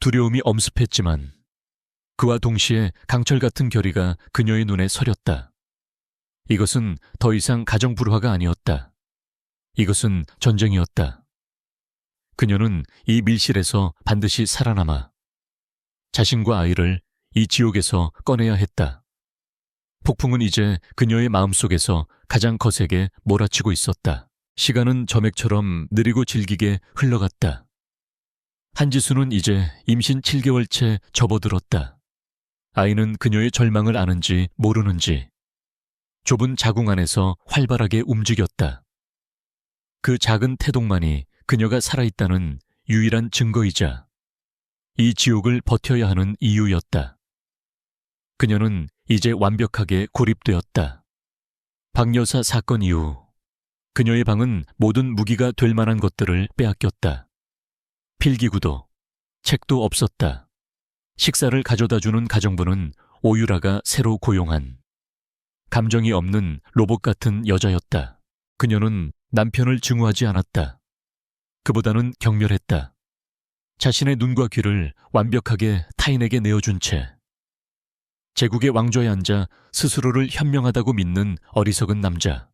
두려움이 엄습했지만 그와 동시에 강철 같은 결의가 그녀의 눈에 서렸다. 이것은 더 이상 가정 불화가 아니었다. 이것은 전쟁이었다. 그녀는 이 밀실에서 반드시 살아남아 자신과 아이를 이 지옥에서 꺼내야 했다. 폭풍은 이제 그녀의 마음속에서 가장 거세게 몰아치고 있었다. 시간은 점액처럼 느리고 질기게 흘러갔다. 한지수는 이제 임신 7개월째 접어들었다. 아이는 그녀의 절망을 아는지 모르는지 좁은 자궁 안에서 활발하게 움직였다. 그 작은 태동만이 그녀가 살아있다는 유일한 증거이자 이 지옥을 버텨야 하는 이유였다. 그녀는 이제 완벽하게 고립되었다. 박 여사 사건 이후 그녀의 방은 모든 무기가 될 만한 것들을 빼앗겼다. 필기구도, 책도 없었다. 식사를 가져다주는 가정부는 오유라가 새로 고용한 감정이 없는 로봇 같은 여자였다. 그녀는 남편을 증오하지 않았다. 그보다는 경멸했다. 자신의 눈과 귀를 완벽하게 타인에게 내어준 채 제국의 왕좌에 앉아 스스로를 현명하다고 믿는 어리석은 남자.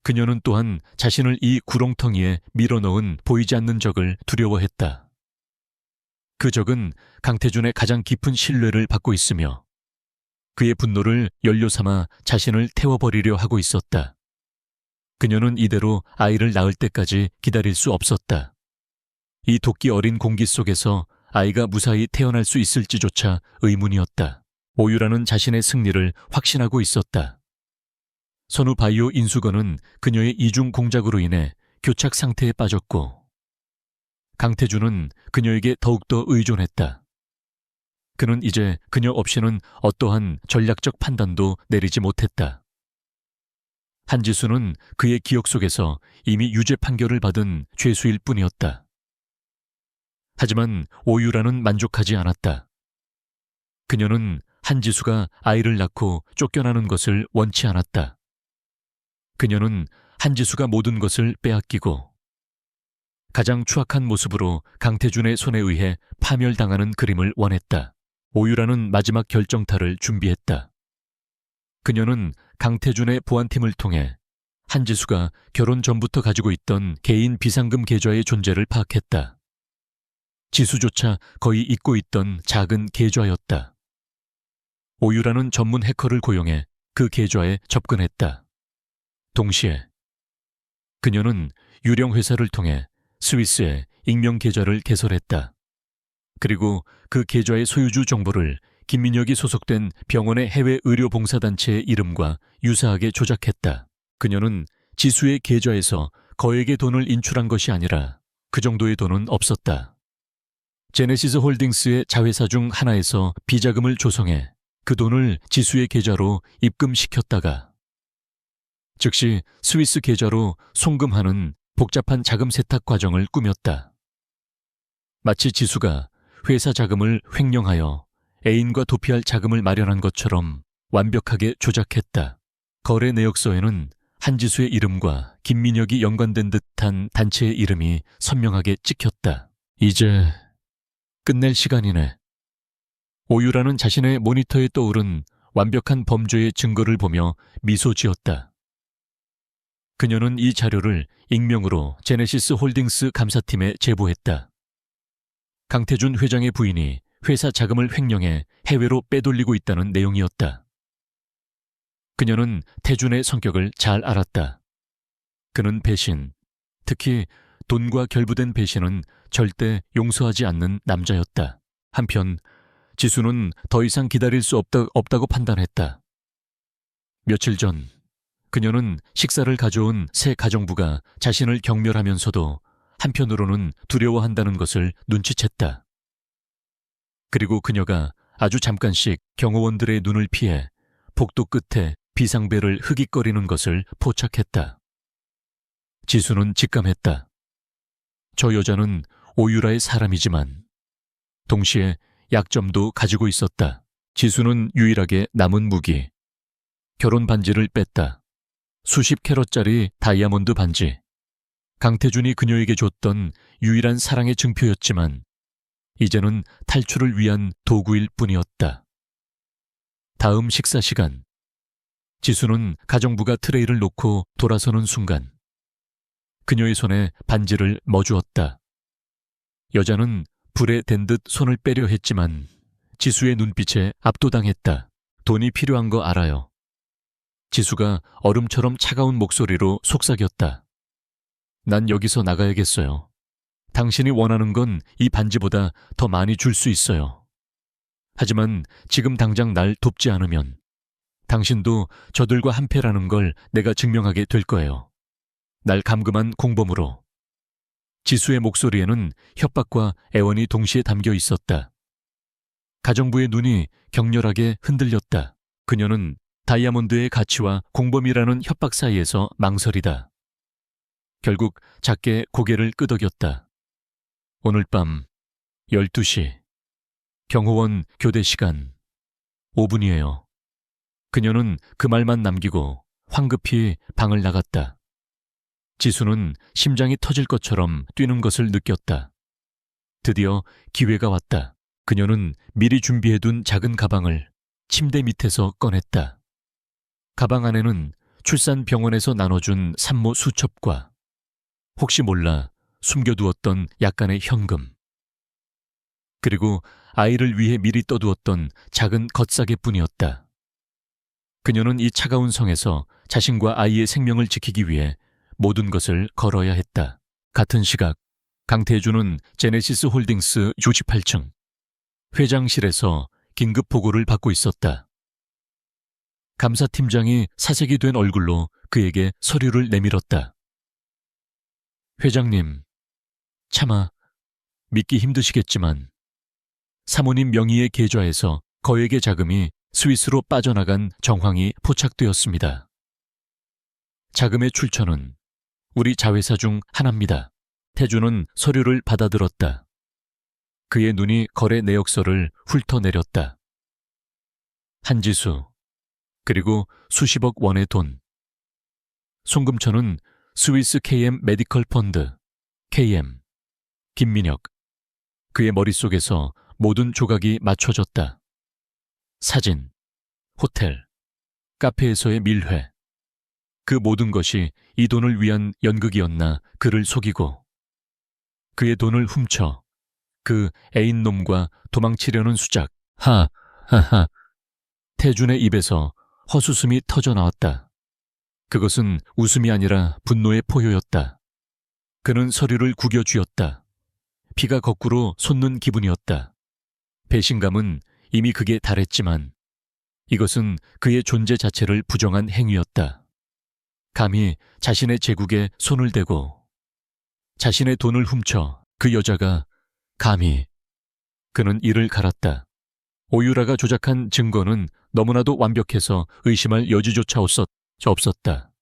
그녀는 또한 자신을 이 구렁텅이에 밀어넣은 보이지 않는 적을 두려워했다. 그 적은 강태준의 가장 깊은 신뢰를 받고 있으며 그의 분노를 연료 삼아 자신을 태워버리려 하고 있었다. 그녀는 이대로 아이를 낳을 때까지 기다릴 수 없었다. 이 도끼 어린 공기 속에서 아이가 무사히 태어날 수 있을지조차 의문이었다. 오유라는 자신의 승리를 확신하고 있었다. 선후 바이오 인수건은 그녀의 이중 공작으로 인해 교착 상태에 빠졌고 강태준은 그녀에게 더욱더 의존했다. 그는 이제 그녀 없이는 어떠한 전략적 판단도 내리지 못했다. 한지수는 그의 기억 속에서 이미 유죄 판결을 받은 죄수일 뿐이었다. 하지만 오유라는 만족하지 않았다. 그녀는 한지수가 아이를 낳고 쫓겨나는 것을 원치 않았다. 그녀는 한지수가 모든 것을 빼앗기고 가장 추악한 모습으로 강태준의 손에 의해 파멸당하는 그림을 원했다. 오유라는 마지막 결정타를 준비했다. 그녀는 강태준의 보안팀을 통해 한지수가 결혼 전부터 가지고 있던 개인 비상금 계좌의 존재를 파악했다. 지수조차 거의 잊고 있던 작은 계좌였다. 오유라는 전문 해커를 고용해 그 계좌에 접근했다. 동시에 그녀는 유령 회사를 통해 스위스에 익명 계좌를 개설했다. 그리고 그 계좌의 소유주 정보를 김민혁이 소속된 병원의 해외 의료봉사단체의 이름과 유사하게 조작했다. 그녀는 지수의 계좌에서 거액의 돈을 인출한 것이 아니라 그 정도의 돈은 없었다. 제네시스 홀딩스의 자회사 중 하나에서 비자금을 조성해 그 돈을 지수의 계좌로 입금시켰다가 즉시 스위스 계좌로 송금하는 복잡한 자금 세탁 과정을 꾸몄다. 마치 지수가 회사 자금을 횡령하여 애인과 도피할 자금을 마련한 것처럼 완벽하게 조작했다. 거래 내역서에는 한지수의 이름과 김민혁이 연관된 듯한 단체의 이름이 선명하게 찍혔다. 이제 끝낼 시간이네. 오유라는 자신의 모니터에 떠오른 완벽한 범죄의 증거를 보며 미소 지었다. 그녀는 이 자료를 익명으로 제네시스 홀딩스 감사팀에 제보했다. 강태준 회장의 부인이 회사 자금을 횡령해 해외로 빼돌리고 있다는 내용이었다. 그녀는 태준의 성격을 잘 알았다. 그는 배신, 특히 돈과 결부된 배신은 절대 용서하지 않는 남자였다. 한편 지수는 더 이상 기다릴 수 없다고 판단했다. 며칠 전 그녀는 식사를 가져온 새 가정부가 자신을 경멸하면서도 한편으로는 두려워한다는 것을 눈치챘다. 그리고 그녀가 아주 잠깐씩 경호원들의 눈을 피해 복도 끝에 비상벨을 흐깃거리는 것을 포착했다. 지수는 직감했다. 저 여자는 오유라의 사람이지만 동시에 약점도 가지고 있었다. 지수는 유일하게 남은 무기, 결혼 반지를 뺐다. 수십 캐럿짜리 다이아몬드 반지. 강태준이 그녀에게 줬던 유일한 사랑의 증표였지만 이제는 탈출을 위한 도구일 뿐이었다. 다음 식사 시간. 지수는 가정부가 트레이를 놓고 돌아서는 순간 그녀의 손에 반지를 머주었다. 여자는 불에 댄 듯 손을 빼려 했지만 지수의 눈빛에 압도당했다. 돈이 필요한 거 알아요. 지수가 얼음처럼 차가운 목소리로 속삭였다. 난 여기서 나가야겠어요. 당신이 원하는 건 이 반지보다 더 많이 줄 수 있어요. 하지만 지금 당장 날 돕지 않으면 당신도 저들과 한패라는 걸 내가 증명하게 될 거예요. 날 감금한 공범으로. 지수의 목소리에는 협박과 애원이 동시에 담겨 있었다. 가정부의 눈이 격렬하게 흔들렸다. 그녀는 다이아몬드의 가치와 공범이라는 협박 사이에서 망설이다. 결국 작게 고개를 끄덕였다. 오늘 밤 12시. 경호원 교대 시간 5분이에요. 그녀는 그 말만 남기고 황급히 방을 나갔다. 지수는 심장이 터질 것처럼 뛰는 것을 느꼈다. 드디어 기회가 왔다. 그녀는 미리 준비해둔 작은 가방을 침대 밑에서 꺼냈다. 가방 안에는 출산병원에서 나눠준 산모 수첩과 혹시 몰라 숨겨두었던 약간의 현금, 그리고 아이를 위해 미리 떠두었던 작은 겉싸개뿐이었다. 그녀는 이 차가운 성에서 자신과 아이의 생명을 지키기 위해 모든 것을 걸어야 했다. 같은 시각 강태주는 제네시스 홀딩스 68층 회장실에서 긴급 보고를 받고 있었다. 감사팀장이 사색이 된 얼굴로 그에게 서류를 내밀었다. 회장님, 차마 믿기 힘드시겠지만 사모님 명의의 계좌에서 거액의 자금이 스위스로 빠져나간 정황이 포착되었습니다. 자금의 출처는 우리 자회사 중 하나입니다. 태주는 서류를 받아들었다. 그의 눈이 거래 내역서를 훑어내렸다. 한지수, 그리고 수십억 원의 돈. 송금처는 스위스 KM 메디컬 펀드, KM, 김민혁. 그의 머릿속에서 모든 조각이 맞춰졌다. 사진, 호텔, 카페에서의 밀회. 그 모든 것이 이 돈을 위한 연극이었나 그를 속이고 그의 돈을 훔쳐 그 애인놈과 도망치려는 수작. 하하하. 태준의 입에서 헛웃음이 터져나왔다. 그것은 웃음이 아니라 분노의 포효였다. 그는 서류를 구겨 쥐었다. 피가 거꾸로 솟는 기분이었다. 배신감은 이미 극에 달했지만 이것은 그의 존재 자체를 부정한 행위였다. 감히 자신의 제국에 손을 대고 자신의 돈을 훔쳐 그 여자가 감히. 그는 이를 갈았다. 오유라가 조작한 증거는 너무나도 완벽해서 의심할 여지조차 없었다.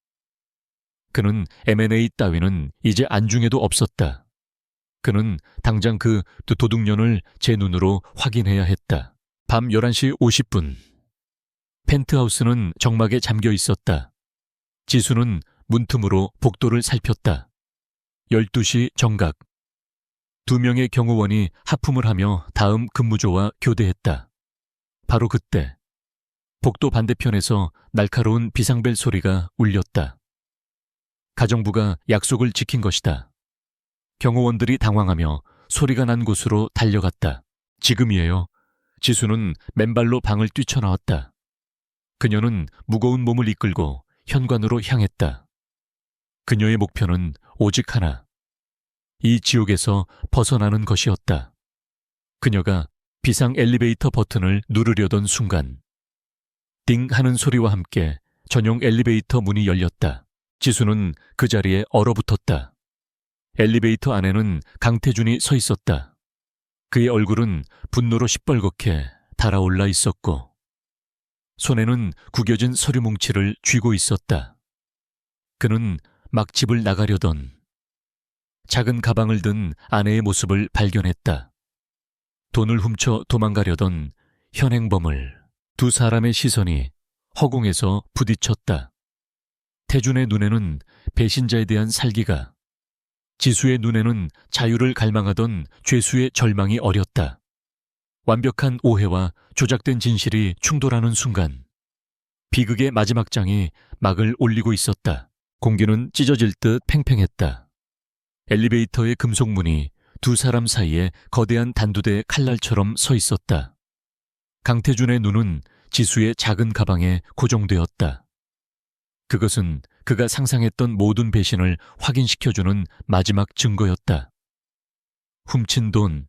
그는 M&A 따위는 이제 안중에도 없었다. 그는 당장 그 도둑년을 제 눈으로 확인해야 했다. 밤 11시 50분. 펜트하우스는 정막에 잠겨 있었다. 지수는 문틈으로 복도를 살폈다. 12시 정각. 2명의 경호원이 하품을 하며 다음 근무조와 교대했다. 바로 그때 복도 반대편에서 날카로운 비상벨 소리가 울렸다. 가정부가 약속을 지킨 것이다. 경호원들이 당황하며 소리가 난 곳으로 달려갔다. 지금이에요. 지수는 맨발로 방을 뛰쳐나왔다. 그녀는 무거운 몸을 이끌고 현관으로 향했다. 그녀의 목표는 오직 하나. 이 지옥에서 벗어나는 것이었다. 그녀가 비상 엘리베이터 버튼을 누르려던 순간 띵 하는 소리와 함께 전용 엘리베이터 문이 열렸다. 지수는 그 자리에 얼어붙었다. 엘리베이터 안에는 강태준이 서 있었다. 그의 얼굴은 분노로 시뻘겋게 달아올라 있었고 손에는 구겨진 서류 뭉치를 쥐고 있었다. 그는 막 집을 나가려던 작은 가방을 든 아내의 모습을 발견했다. 돈을 훔쳐 도망가려던 현행범을 두 사람의 시선이 허공에서 부딪혔다. 태준의 눈에는 배신자에 대한 살기가, 지수의 눈에는 자유를 갈망하던 죄수의 절망이 어렸다. 완벽한 오해와 조작된 진실이 충돌하는 순간 비극의 마지막 장이 막을 올리고 있었다. 공기는 찢어질 듯 팽팽했다. 엘리베이터의 금속문이 두 사람 사이에 거대한 단두대 칼날처럼 서 있었다. 강태준의 눈은 지수의 작은 가방에 고정되었다. 그것은 그가 상상했던 모든 배신을 확인시켜주는 마지막 증거였다. 훔친 돈,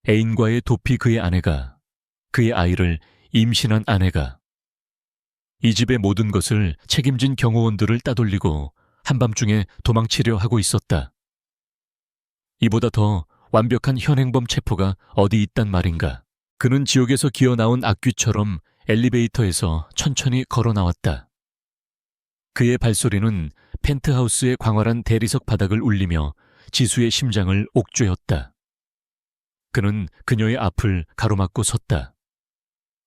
애인과의 도피 그의 아내가, 그의 아이를 임신한 아내가, 이 집의 모든 것을 책임진 경호원들을 따돌리고 한밤중에 도망치려 하고 있었다. 이보다 더 완벽한 현행범 체포가 어디 있단 말인가. 그는 지옥에서 기어나온 악귀처럼 엘리베이터에서 천천히 걸어 나왔다. 그의 발소리는 펜트하우스의 광활한 대리석 바닥을 울리며 지수의 심장을 옥죄었다. 그는 그녀의 앞을 가로막고 섰다.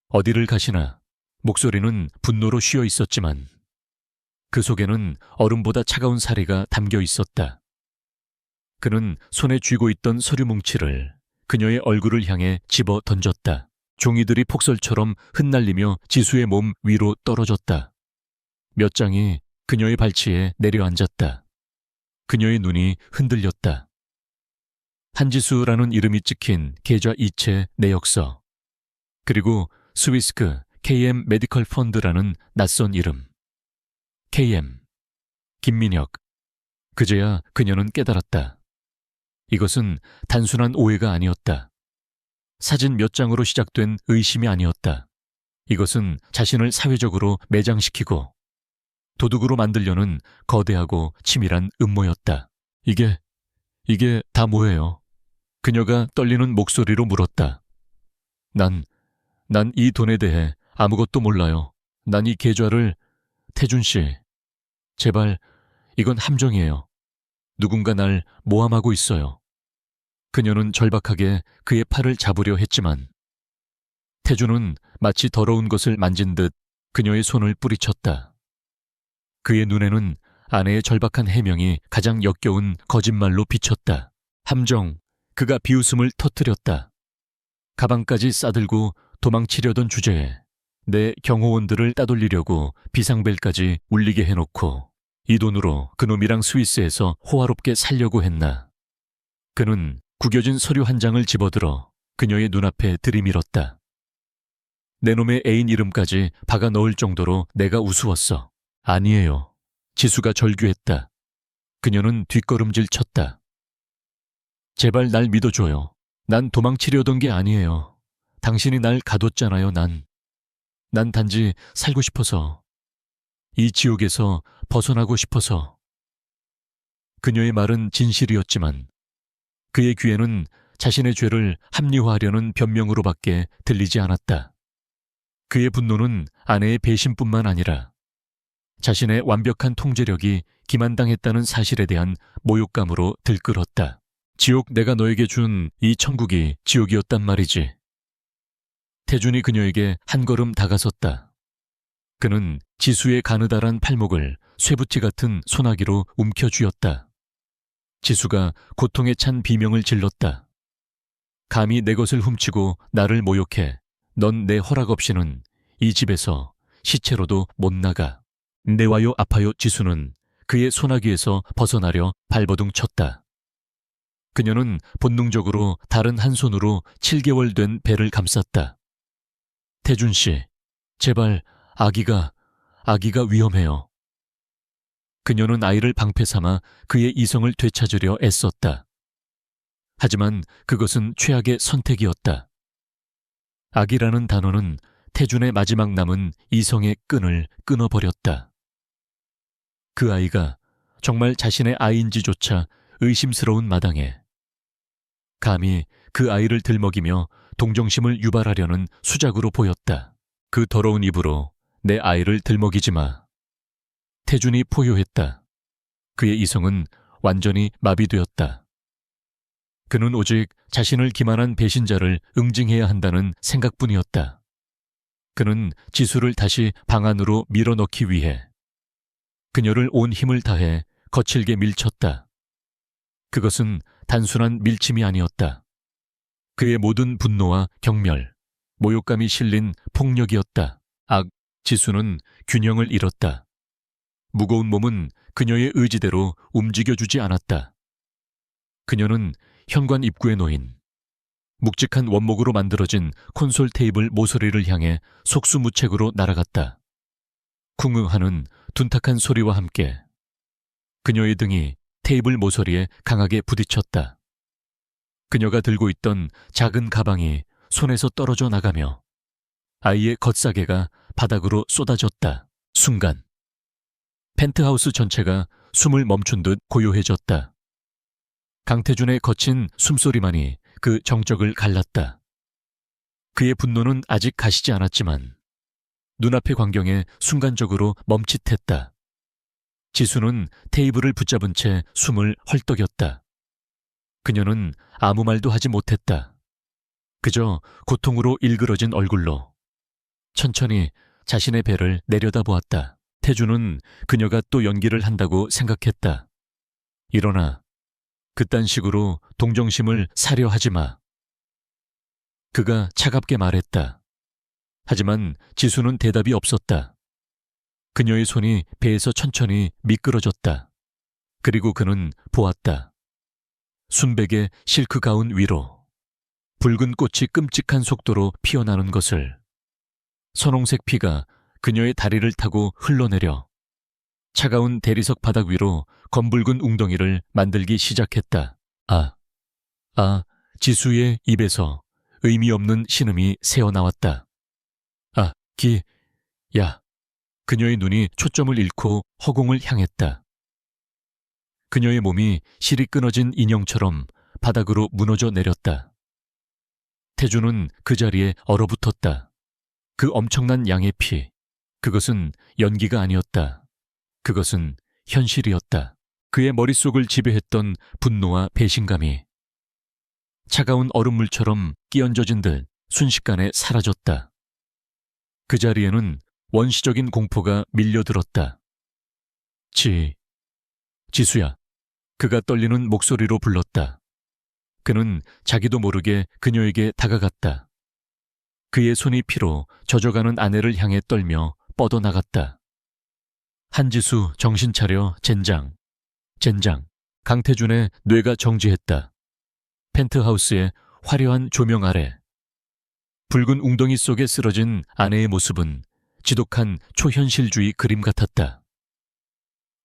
어디를 가시나? 목소리는 분노로 쉬어 있었지만 그 속에는 얼음보다 차가운 사리가 담겨 있었다. 그는 손에 쥐고 있던 서류 뭉치를 그녀의 얼굴을 향해 집어 던졌다. 종이들이 폭설처럼 흩날리며 지수의 몸 위로 떨어졌다. 몇 장이 그녀의 발치에 내려앉았다. 그녀의 눈이 흔들렸다. 한지수라는 이름이 찍힌 계좌 이체 내역서, 그리고 스위스크 KM 메디컬 펀드라는 낯선 이름. KM, 김민혁. 그제야 그녀는 깨달았다. 이것은 단순한 오해가 아니었다. 사진 몇 장으로 시작된 의심이 아니었다. 이것은 자신을 사회적으로 매장시키고 도둑으로 만들려는 거대하고 치밀한 음모였다. 이게 다 뭐예요? 그녀가 떨리는 목소리로 물었다. 난 이 돈에 대해 아무것도 몰라요. 난 이 계좌를, 태준 씨, 제발, 이건 함정이에요. 누군가 날 모함하고 있어요. 그녀는 절박하게 그의 팔을 잡으려 했지만 태준은 마치 더러운 것을 만진 듯 그녀의 손을 뿌리쳤다. 그의 눈에는 아내의 절박한 해명이 가장 역겨운 거짓말로 비쳤다. 함정, 그가 비웃음을 터뜨렸다. 가방까지 싸들고 도망치려던 주제에 내 경호원들을 따돌리려고 비상벨까지 울리게 해놓고 이 돈으로 그놈이랑 스위스에서 호화롭게 살려고 했나. 그는 구겨진 서류 한 장을 집어들어 그녀의 눈앞에 들이밀었다. 내 놈의 애인 이름까지 박아 넣을 정도로 내가 우스웠어. 아니에요. 지수가 절규했다. 그녀는 뒷걸음질 쳤다. 제발 날 믿어줘요. 난 도망치려던 게 아니에요. 당신이 날 가뒀잖아요, 난 단지 살고 싶어서. 이 지옥에서 벗어나고 싶어서. 그녀의 말은 진실이었지만 그의 귀에는 자신의 죄를 합리화하려는 변명으로밖에 들리지 않았다. 그의 분노는 아내의 배신뿐만 아니라 자신의 완벽한 통제력이 기만당했다는 사실에 대한 모욕감으로 들끓었다. 지옥, 내가 너에게 준 이 천국이 지옥이었단 말이지. 태준이 그녀에게 한 걸음 다가섰다. 그는 지수의 가느다란 팔목을 쇠붙이 같은 소나기로 움켜쥐었다. 지수가 고통에 찬 비명을 질렀다. 감히 내 것을 훔치고 나를 모욕해. 넌 내 허락 없이는 이 집에서 시체로도 못 나가. 내와요 아파요. 지수는 그의 소나기에서 벗어나려 발버둥 쳤다. 그녀는 본능적으로 다른 한 손으로 7개월 된 배를 감쌌다. 태준 씨, 제발 아기가 위험해요. 그녀는 아이를 방패 삼아 그의 이성을 되찾으려 애썼다. 하지만 그것은 최악의 선택이었다. 아기라는 단어는 태준의 마지막 남은 이성의 끈을 끊어버렸다. 그 아이가 정말 자신의 아이인지조차 의심스러운 마당에 감히 그 아이를 들먹이며 동정심을 유발하려는 수작으로 보였다. 그 더러운 입으로 내 아이를 들먹이지 마. 태준이 포효했다. 그의 이성은 완전히 마비되었다. 그는 오직 자신을 기만한 배신자를 응징해야 한다는 생각뿐이었다. 그는 지수를 다시 방 안으로 밀어넣기 위해 그녀를 온 힘을 다해 거칠게 밀쳤다. 그것은 단순한 밀침이 아니었다. 그의 모든 분노와 경멸, 모욕감이 실린 폭력이었다. 지수는 균형을 잃었다. 무거운 몸은 그녀의 의지대로 움직여주지 않았다. 그녀는 현관 입구에 놓인 묵직한 원목으로 만들어진 콘솔 테이블 모서리를 향해 속수무책으로 날아갔다. 쿵응하는 둔탁한 소리와 함께 그녀의 등이 테이블 모서리에 강하게 부딪혔다. 그녀가 들고 있던 작은 가방이 손에서 떨어져 나가며 아이의 겉사계가 바닥으로 쏟아졌다. 순간 펜트하우스 전체가 숨을 멈춘 듯 고요해졌다. 강태준의 거친 숨소리만이 그 정적을 갈랐다. 그의 분노는 아직 가시지 않았지만 눈앞의 광경에 순간적으로 멈칫했다. 지수는 테이블을 붙잡은 채 숨을 헐떡였다. 그녀는 아무 말도 하지 못했다. 그저 고통으로 일그러진 얼굴로 천천히 자신의 배를 내려다보았다. 태주는 그녀가 또 연기를 한다고 생각했다. 일어나. 그딴 식으로 동정심을 사려 하지 마. 그가 차갑게 말했다. 하지만 지수는 대답이 없었다. 그녀의 손이 배에서 천천히 미끄러졌다. 그리고 그는 보았다. 순백의 실크 가운 위로 붉은 꽃이 끔찍한 속도로 피어나는 것을. 선홍색 피가 그녀의 다리를 타고 흘러내려 차가운 대리석 바닥 위로 검붉은 웅덩이를 만들기 시작했다. 지수의 입에서 의미 없는 신음이 새어나왔다. 야. 그녀의 눈이 초점을 잃고 허공을 향했다. 그녀의 몸이 실이 끊어진 인형처럼 바닥으로 무너져 내렸다. 태주는 그 자리에 얼어붙었다. 그 엄청난 양의 피, 그것은 연기가 아니었다. 그것은 현실이었다. 그의 머릿속을 지배했던 분노와 배신감이 차가운 얼음물처럼 끼얹어진 듯 순식간에 사라졌다. 그 자리에는 원시적인 공포가 밀려들었다. 지수야. 그가 떨리는 목소리로 불렀다. 그는 자기도 모르게 그녀에게 다가갔다. 그의 손이 피로 젖어가는 아내를 향해 떨며 뻗어나갔다. 한지수 정신 차려 젠장. 강태준의 뇌가 정지했다. 펜트하우스의 화려한 조명 아래 붉은 웅덩이 속에 쓰러진 아내의 모습은 지독한 초현실주의 그림 같았다.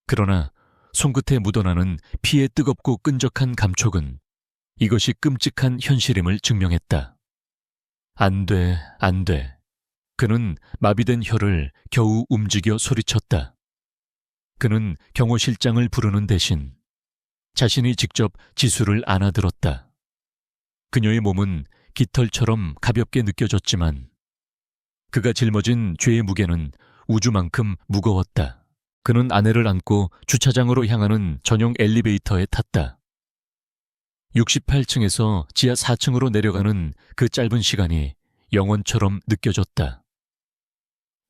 그러나 손끝에 묻어나는 피의 뜨겁고 끈적한 감촉은 이것이 끔찍한 현실임을 증명했다. 안 돼. 그는 마비된 혀를 겨우 움직여 소리쳤다. 그는 경호실장을 부르는 대신 자신이 직접 지수를 안아들었다. 그녀의 몸은 깃털처럼 가볍게 느껴졌지만 그가 짊어진 죄의 무게는 우주만큼 무거웠다. 그는 아내를 안고 주차장으로 향하는 전용 엘리베이터에 탔다. 68층에서 지하 4층으로 내려가는 그 짧은 시간이 영원처럼 느껴졌다.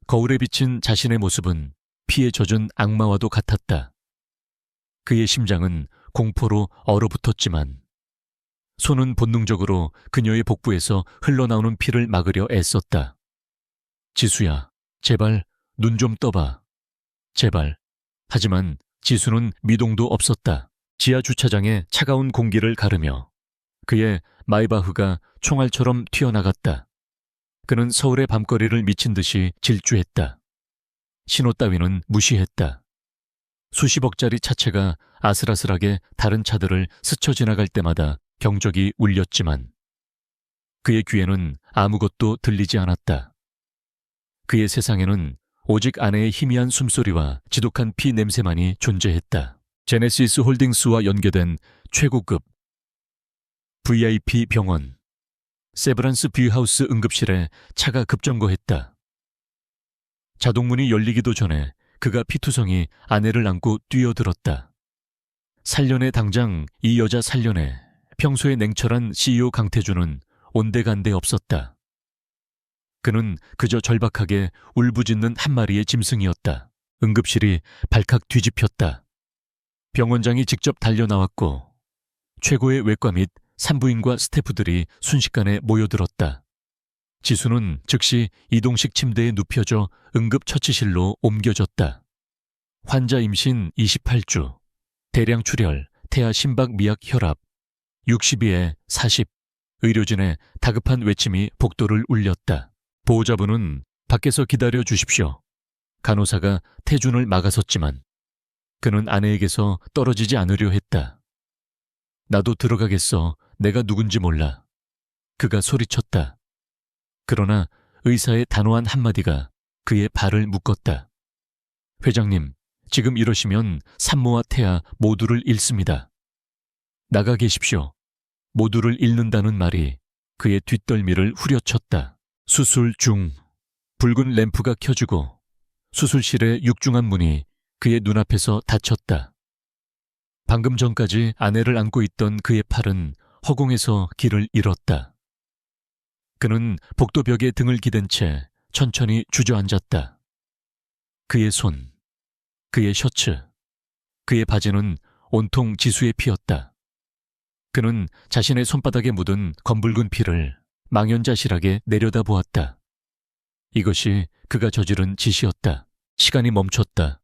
거울에 비친 자신의 모습은 피에 젖은 악마와도 같았다. 그의 심장은 공포로 얼어붙었지만 손은 본능적으로 그녀의 복부에서 흘러나오는 피를 막으려 애썼다. 지수야, 제발 눈 좀 떠봐. 제발. 하지만 지수는 미동도 없었다. 지하 주차장에 차가운 공기를 가르며 그의 마이바흐가 총알처럼 튀어나갔다. 그는 서울의 밤거리를 미친 듯이 질주했다. 신호 따위는 무시했다. 수십억짜리 차체가 아슬아슬하게 다른 차들을 스쳐 지나갈 때마다 경적이 울렸지만 그의 귀에는 아무것도 들리지 않았다. 그의 세상에는 오직 아내의 희미한 숨소리와 지독한 피 냄새만이 존재했다. 제네시스 홀딩스와 연계된 최고급 VIP 병원 세브란스 뷰하우스 응급실에 차가 급정거했다. 자동문이 열리기도 전에 그가 피투성이 아내를 안고 뛰어들었다. 살려내, 당장 이 여자 살려내. 평소에 냉철한 CEO 강태준은 온데간데 없었다. 그는 그저 절박하게 울부짖는 한 마리의 짐승이었다. 응급실이 발칵 뒤집혔다. 병원장이 직접 달려나왔고 최고의 외과 및 산부인과 스태프들이 순식간에 모여들었다. 지수는 즉시 이동식 침대에 눕혀져 응급처치실로 옮겨졌다. 환자 임신 28주, 대량 출혈, 태아 심박 미약 혈압, 62에 40, 의료진의 다급한 외침이 복도를 울렸다. 보호자분은 밖에서 기다려 주십시오. 간호사가 태준을 막아섰지만 그는 아내에게서 떨어지지 않으려 했다. 나도 들어가겠어. 내가 누군지 몰라. 그가 소리쳤다. 그러나 의사의 단호한 한마디가 그의 발을 묶었다. 회장님, 지금 이러시면 산모와 태아 모두를 잃습니다. 나가 계십시오. 모두를 잃는다는 말이 그의 뒷덜미를 후려쳤다. 수술 중 붉은 램프가 켜지고 수술실의 육중한 문이 그의 눈앞에서 닫혔다. 방금 전까지 아내를 안고 있던 그의 팔은 허공에서 길을 잃었다. 그는 복도벽에 등을 기댄 채 천천히 주저앉았다. 그의 손, 그의 셔츠, 그의 바지는 온통 지수에 피었다. 그는 자신의 손바닥에 묻은 검붉은 피를 망연자실하게 내려다보았다. 이것이 그가 저지른 짓이었다. 시간이 멈췄다.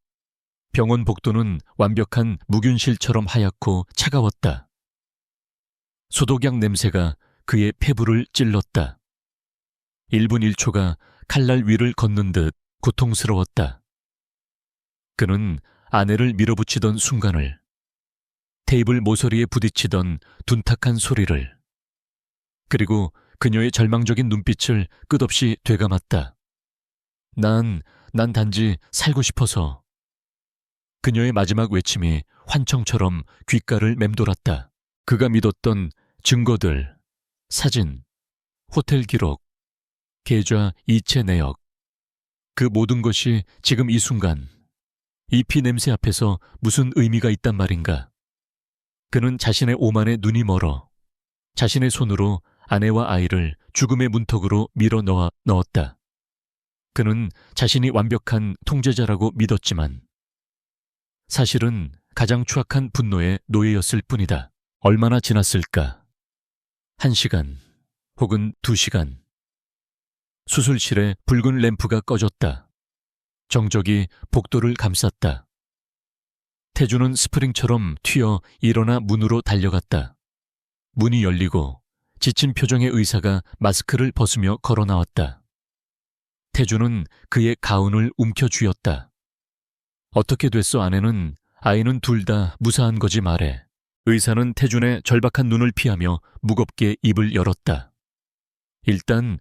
병원 복도는 완벽한 무균실처럼 하얗고 차가웠다. 소독약 냄새가 그의 폐부를 찔렀다. 1분 1초가 칼날 위를 걷는 듯 고통스러웠다. 그는 아내를 밀어붙이던 순간을, 테이블 모서리에 부딪히던 둔탁한 소리를, 그리고 그녀의 절망적인 눈빛을 끝없이 되감았다. 난 단지 살고 싶어서. 그녀의 마지막 외침이 환청처럼 귓가를 맴돌았다. 그가 믿었던 증거들, 사진, 호텔 기록, 계좌 이체 내역, 그 모든 것이 지금 이 순간 이 피 냄새 앞에서 무슨 의미가 있단 말인가. 그는 자신의 오만에 눈이 멀어 자신의 손으로 아내와 아이를 죽음의 문턱으로 밀어 넣었다. 그는 자신이 완벽한 통제자라고 믿었지만 사실은 가장 추악한 분노의 노예였을 뿐이다. 얼마나 지났을까? 1시간 혹은 2시간. 수술실에 붉은 램프가 꺼졌다. 정적이 복도를 감쌌다. 태주는 스프링처럼 튀어 일어나 문으로 달려갔다. 문이 열리고 지친 표정의 의사가 마스크를 벗으며 걸어 나왔다. 태주는 그의 가운을 움켜쥐었다. 어떻게 됐어 아내는? 아이는 둘 다 무사한 거지 말해. 의사는 태준의 절박한 눈을 피하며 무겁게 입을 열었다. 일단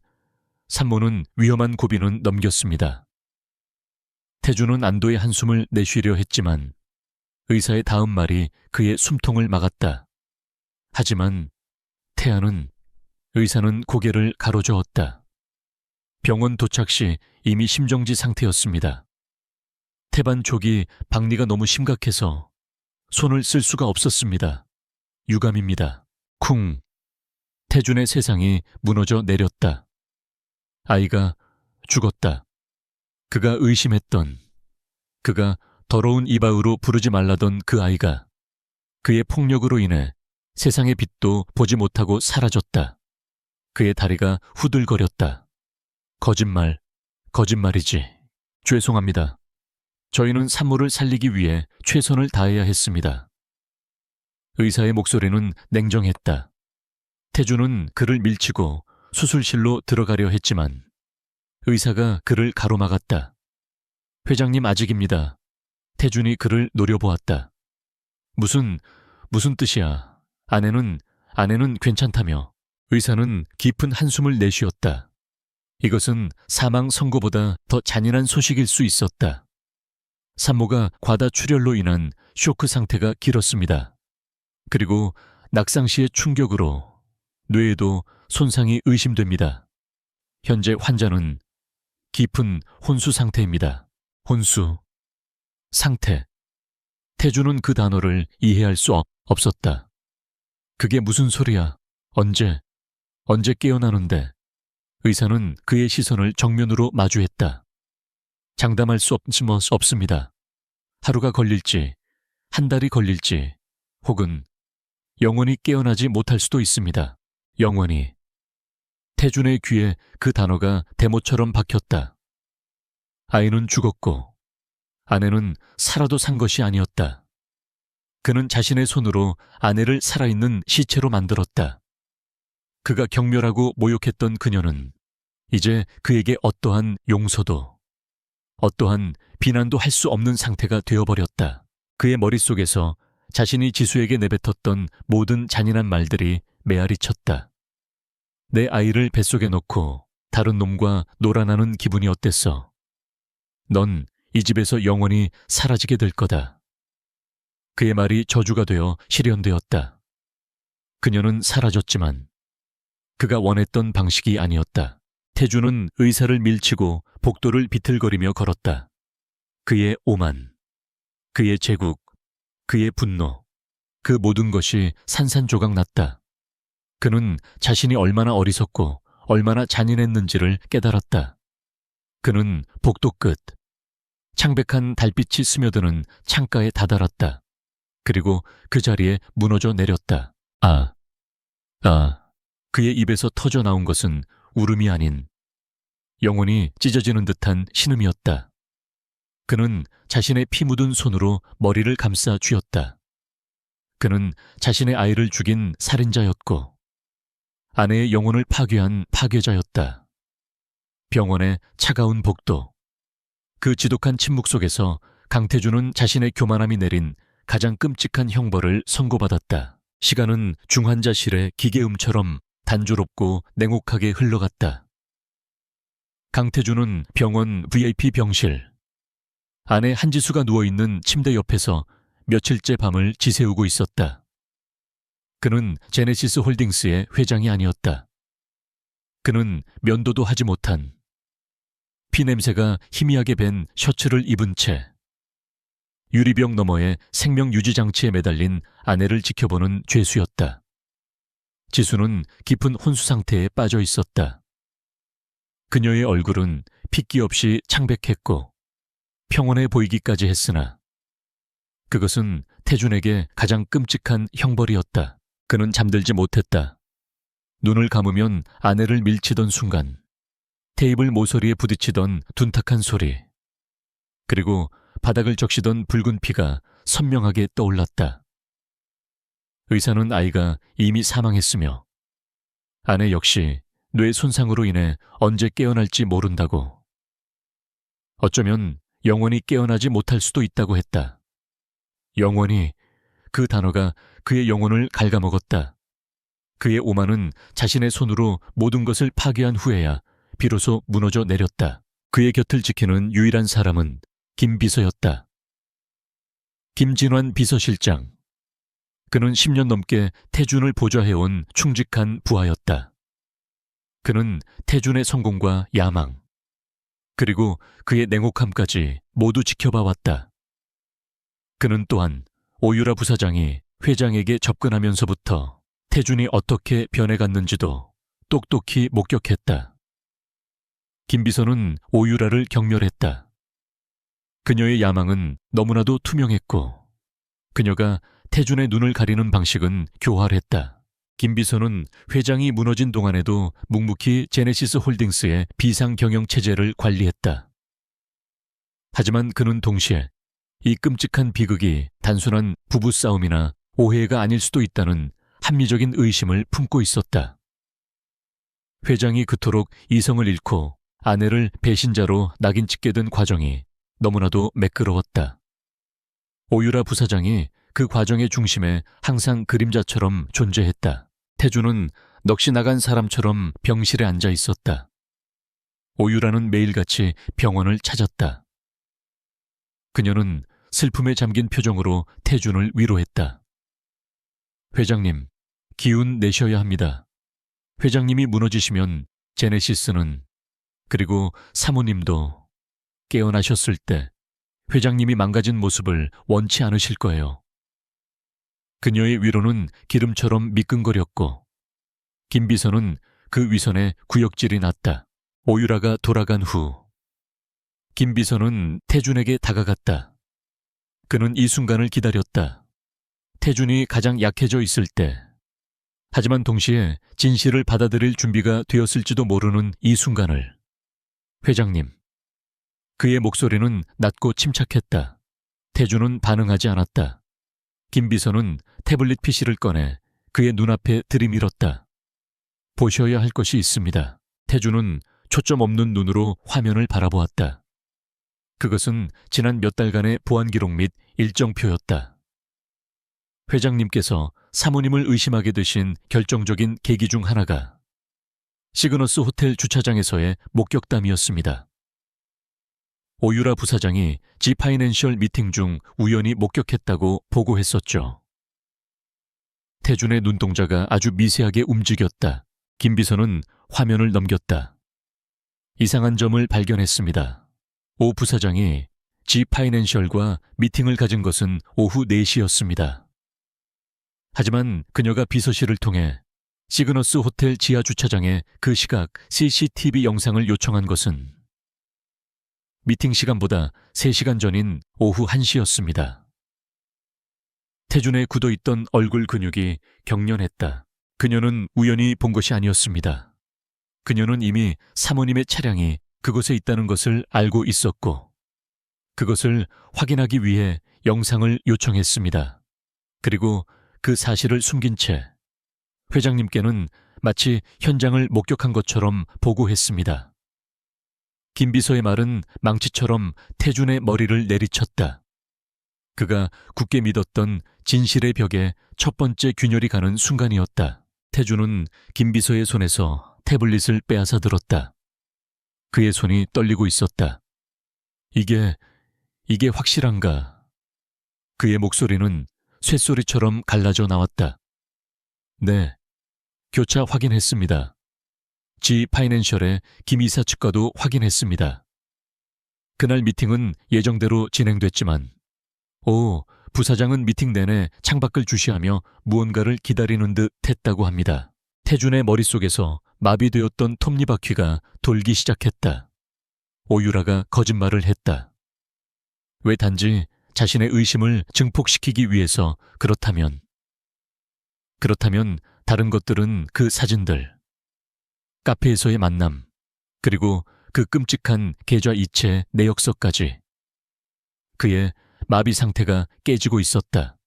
산모는 위험한 고비는 넘겼습니다. 태준은 안도의 한숨을 내쉬려 했지만 의사의 다음 말이 그의 숨통을 막았다. 하지만 태아는, 의사는 고개를 가로저었다. 병원 도착 시 이미 심정지 상태였습니다. 태반 족이 박리가 너무 심각해서 손을 쓸 수가 없었습니다. 유감입니다. 쿵. 태준의 세상이 무너져 내렸다. 아이가 죽었다. 그가 의심했던, 그가 더러운 이바으로 부르지 말라던 그 아이가 그의 폭력으로 인해 세상의 빛도 보지 못하고 사라졌다. 그의 다리가 후들거렸다. 거짓말, 거짓말이지. 죄송합니다. 저희는 산모를 살리기 위해 최선을 다해야 했습니다. 의사의 목소리는 냉정했다. 태준은 그를 밀치고 수술실로 들어가려 했지만 의사가 그를 가로막았다. 회장님 아직입니다. 태준이 그를 노려보았다. 무슨 뜻이야. 아내는 괜찮다며. 의사는 깊은 한숨을 내쉬었다. 이것은 사망 선고보다 더 잔인한 소식일 수 있었다. 산모가 과다 출혈로 인한 쇼크 상태가 길었습니다. 그리고 낙상 시의 충격으로 뇌에도 손상이 의심됩니다. 현재 환자는 깊은 혼수 상태입니다. 혼수, 상태. 태주는 그 단어를 이해할 수 없었다. 그게 무슨 소리야? 언제 깨어나는데? 의사는 그의 시선을 정면으로 마주했다. 장담할 수 없습니다. 하루가 걸릴지, 한 달이 걸릴지, 혹은 영원히 깨어나지 못할 수도 있습니다. 영원히. 태준의 귀에 그 단어가 대모처럼 박혔다. 아이는 죽었고 아내는 살아도 산 것이 아니었다. 그는 자신의 손으로 아내를 살아있는 시체로 만들었다. 그가 경멸하고 모욕했던 그녀는 이제 그에게 어떠한 용서도, 어떠한 비난도 할 수 없는 상태가 되어버렸다. 그의 머릿속에서 자신이 지수에게 내뱉었던 모든 잔인한 말들이 메아리 쳤다. 내 아이를 뱃속에 넣고 다른 놈과 놀아나는 기분이 어땠어? 넌 이 집에서 영원히 사라지게 될 거다. 그의 말이 저주가 되어 실현되었다. 그녀는 사라졌지만 그가 원했던 방식이 아니었다. 태주는 의사를 밀치고 복도를 비틀거리며 걸었다. 그의 오만, 그의 제국, 그의 분노, 그 모든 것이 산산조각 났다. 그는 자신이 얼마나 어리석고 얼마나 잔인했는지를 깨달았다. 그는 복도 끝, 창백한 달빛이 스며드는 창가에 다다랐다. 그리고 그 자리에 무너져 내렸다. 그의 입에서 터져 나온 것은 울음이 아닌 영혼이 찢어지는 듯한 신음이었다. 그는 자신의 피 묻은 손으로 머리를 감싸 쥐었다. 그는 자신의 아이를 죽인 살인자였고 아내의 영혼을 파괴한 파괴자였다. 병원의 차가운 복도. 그 지독한 침묵 속에서 강태주는 자신의 교만함이 내린 가장 끔찍한 형벌을 선고받았다. 시간은 중환자실의 기계음처럼 단조롭고 냉혹하게 흘러갔다. 강태주는 병원 VIP 병실. 아내 한지수가 누워있는 침대 옆에서 며칠째 밤을 지새우고 있었다. 그는 제네시스 홀딩스의 회장이 아니었다. 그는 면도도 하지 못한 피냄새가 희미하게 밴 셔츠를 입은 채 유리병 너머에 생명유지장치에 매달린 아내를 지켜보는 죄수였다. 지수는 깊은 혼수 상태에 빠져 있었다. 그녀의 얼굴은 핏기 없이 창백했고 평온해 보이기까지 했으나 그것은 태준에게 가장 끔찍한 형벌이었다. 그는 잠들지 못했다. 눈을 감으면 아내를 밀치던 순간 테이블 모서리에 부딪히던 둔탁한 소리, 그리고 바닥을 적시던 붉은 피가 선명하게 떠올랐다. 의사는 아이가 이미 사망했으며 아내 역시 뇌 손상으로 인해 언제 깨어날지 모른다고, 어쩌면 영원히 깨어나지 못할 수도 있다고 했다. 영원히, 그 단어가 그의 영혼을 갉아먹었다. 그의 오만은 자신의 손으로 모든 것을 파괴한 후에야 비로소 무너져 내렸다. 그의 곁을 지키는 유일한 사람은 김 비서였다. 김진환 비서실장. 그는 10년 넘게 태준을 보좌해온 충직한 부하였다. 그는 태준의 성공과 야망, 그리고 그의 냉혹함까지 모두 지켜봐왔다. 그는 또한 오유라 부사장이 회장에게 접근하면서부터 태준이 어떻게 변해갔는지도 똑똑히 목격했다. 김 비서는 오유라를 경멸했다. 그녀의 야망은 너무나도 투명했고 그녀가 태준의 눈을 가리는 방식은 교활했다. 김 비서는 회장이 무너진 동안에도 묵묵히 제네시스 홀딩스의 비상경영체제를 관리했다. 하지만 그는 동시에 이 끔찍한 비극이 단순한 부부싸움이나 오해가 아닐 수도 있다는 합리적인 의심을 품고 있었다. 회장이 그토록 이성을 잃고 아내를 배신자로 낙인 찍게 된 과정이 너무나도 매끄러웠다. 오유라 부사장이 그 과정의 중심에 항상 그림자처럼 존재했다. 태주는 넋이 나간 사람처럼 병실에 앉아 있었다. 오유라는 매일같이 병원을 찾았다. 그녀는 슬픔에 잠긴 표정으로 태준을 위로했다. 회장님, 기운 내셔야 합니다. 회장님이 무너지시면 제네시스는, 그리고 사모님도 깨어나셨을 때 회장님이 망가진 모습을 원치 않으실 거예요. 그녀의 위로는 기름처럼 미끈거렸고 김 비서는 그 위선에 구역질이 났다. 오유라가 돌아간 후 김 비서는 태준에게 다가갔다. 그는 이 순간을 기다렸다. 태준이 가장 약해져 있을 때, 하지만 동시에 진실을 받아들일 준비가 되었을지도 모르는 이 순간을. 회장님. 그의 목소리는 낮고 침착했다. 태준은 반응하지 않았다. 김 비서는 태블릿 PC를 꺼내 그의 눈앞에 들이밀었다. 보셔야 할 것이 있습니다. 태주는 초점 없는 눈으로 화면을 바라보았다. 그것은 지난 몇 달간의 보안 기록 및 일정표였다. 회장님께서 사모님을 의심하게 되신 결정적인 계기 중 하나가 시그너스 호텔 주차장에서의 목격담이었습니다. 오유라 부사장이 지파이낸셜 미팅 중 우연히 목격했다고 보고했었죠. 태준의 눈동자가 아주 미세하게 움직였다. 김 비서는 화면을 넘겼다. 이상한 점을 발견했습니다. 오 부사장이 지파이낸셜과 미팅을 가진 것은 오후 4시였습니다. 하지만 그녀가 비서실을 통해 시그너스 호텔 지하 주차장에 그 시각 CCTV 영상을 요청한 것은 미팅 시간보다 3시간 전인 오후 1시였습니다. 태준의 굳어있던 얼굴 근육이 경련했다. 그녀는 우연히 본 것이 아니었습니다. 그녀는 이미 사모님의 차량이 그곳에 있다는 것을 알고 있었고 그것을 확인하기 위해 영상을 요청했습니다. 그리고 그 사실을 숨긴 채 회장님께는 마치 현장을 목격한 것처럼 보고했습니다. 김 비서의 말은 망치처럼 태준의 머리를 내리쳤다. 그가 굳게 믿었던 진실의 벽에 첫 번째 균열이 가는 순간이었다. 태준은 김 비서의 손에서 태블릿을 빼앗아 들었다. 그의 손이 떨리고 있었다. 이게 확실한가? 그의 목소리는 쇳소리처럼 갈라져 나왔다. 네, 교차 확인했습니다. 지파이낸셜의 김 이사 측과도 확인했습니다. 그날 미팅은 예정대로 진행됐지만 부사장은 미팅 내내 창밖을 주시하며 무언가를 기다리는 듯 했다고 합니다. 태준의 머릿속에서 마비되었던 톱니바퀴가 돌기 시작했다. 오유라가 거짓말을 했다. 왜 단지 자신의 의심을 증폭시키기 위해서 그렇다면 다른 것들은 그 사진들, 카페에서의 만남, 그리고 그 끔찍한 계좌 이체 내역서까지 그의 마비 상태가 깨지고 있었다.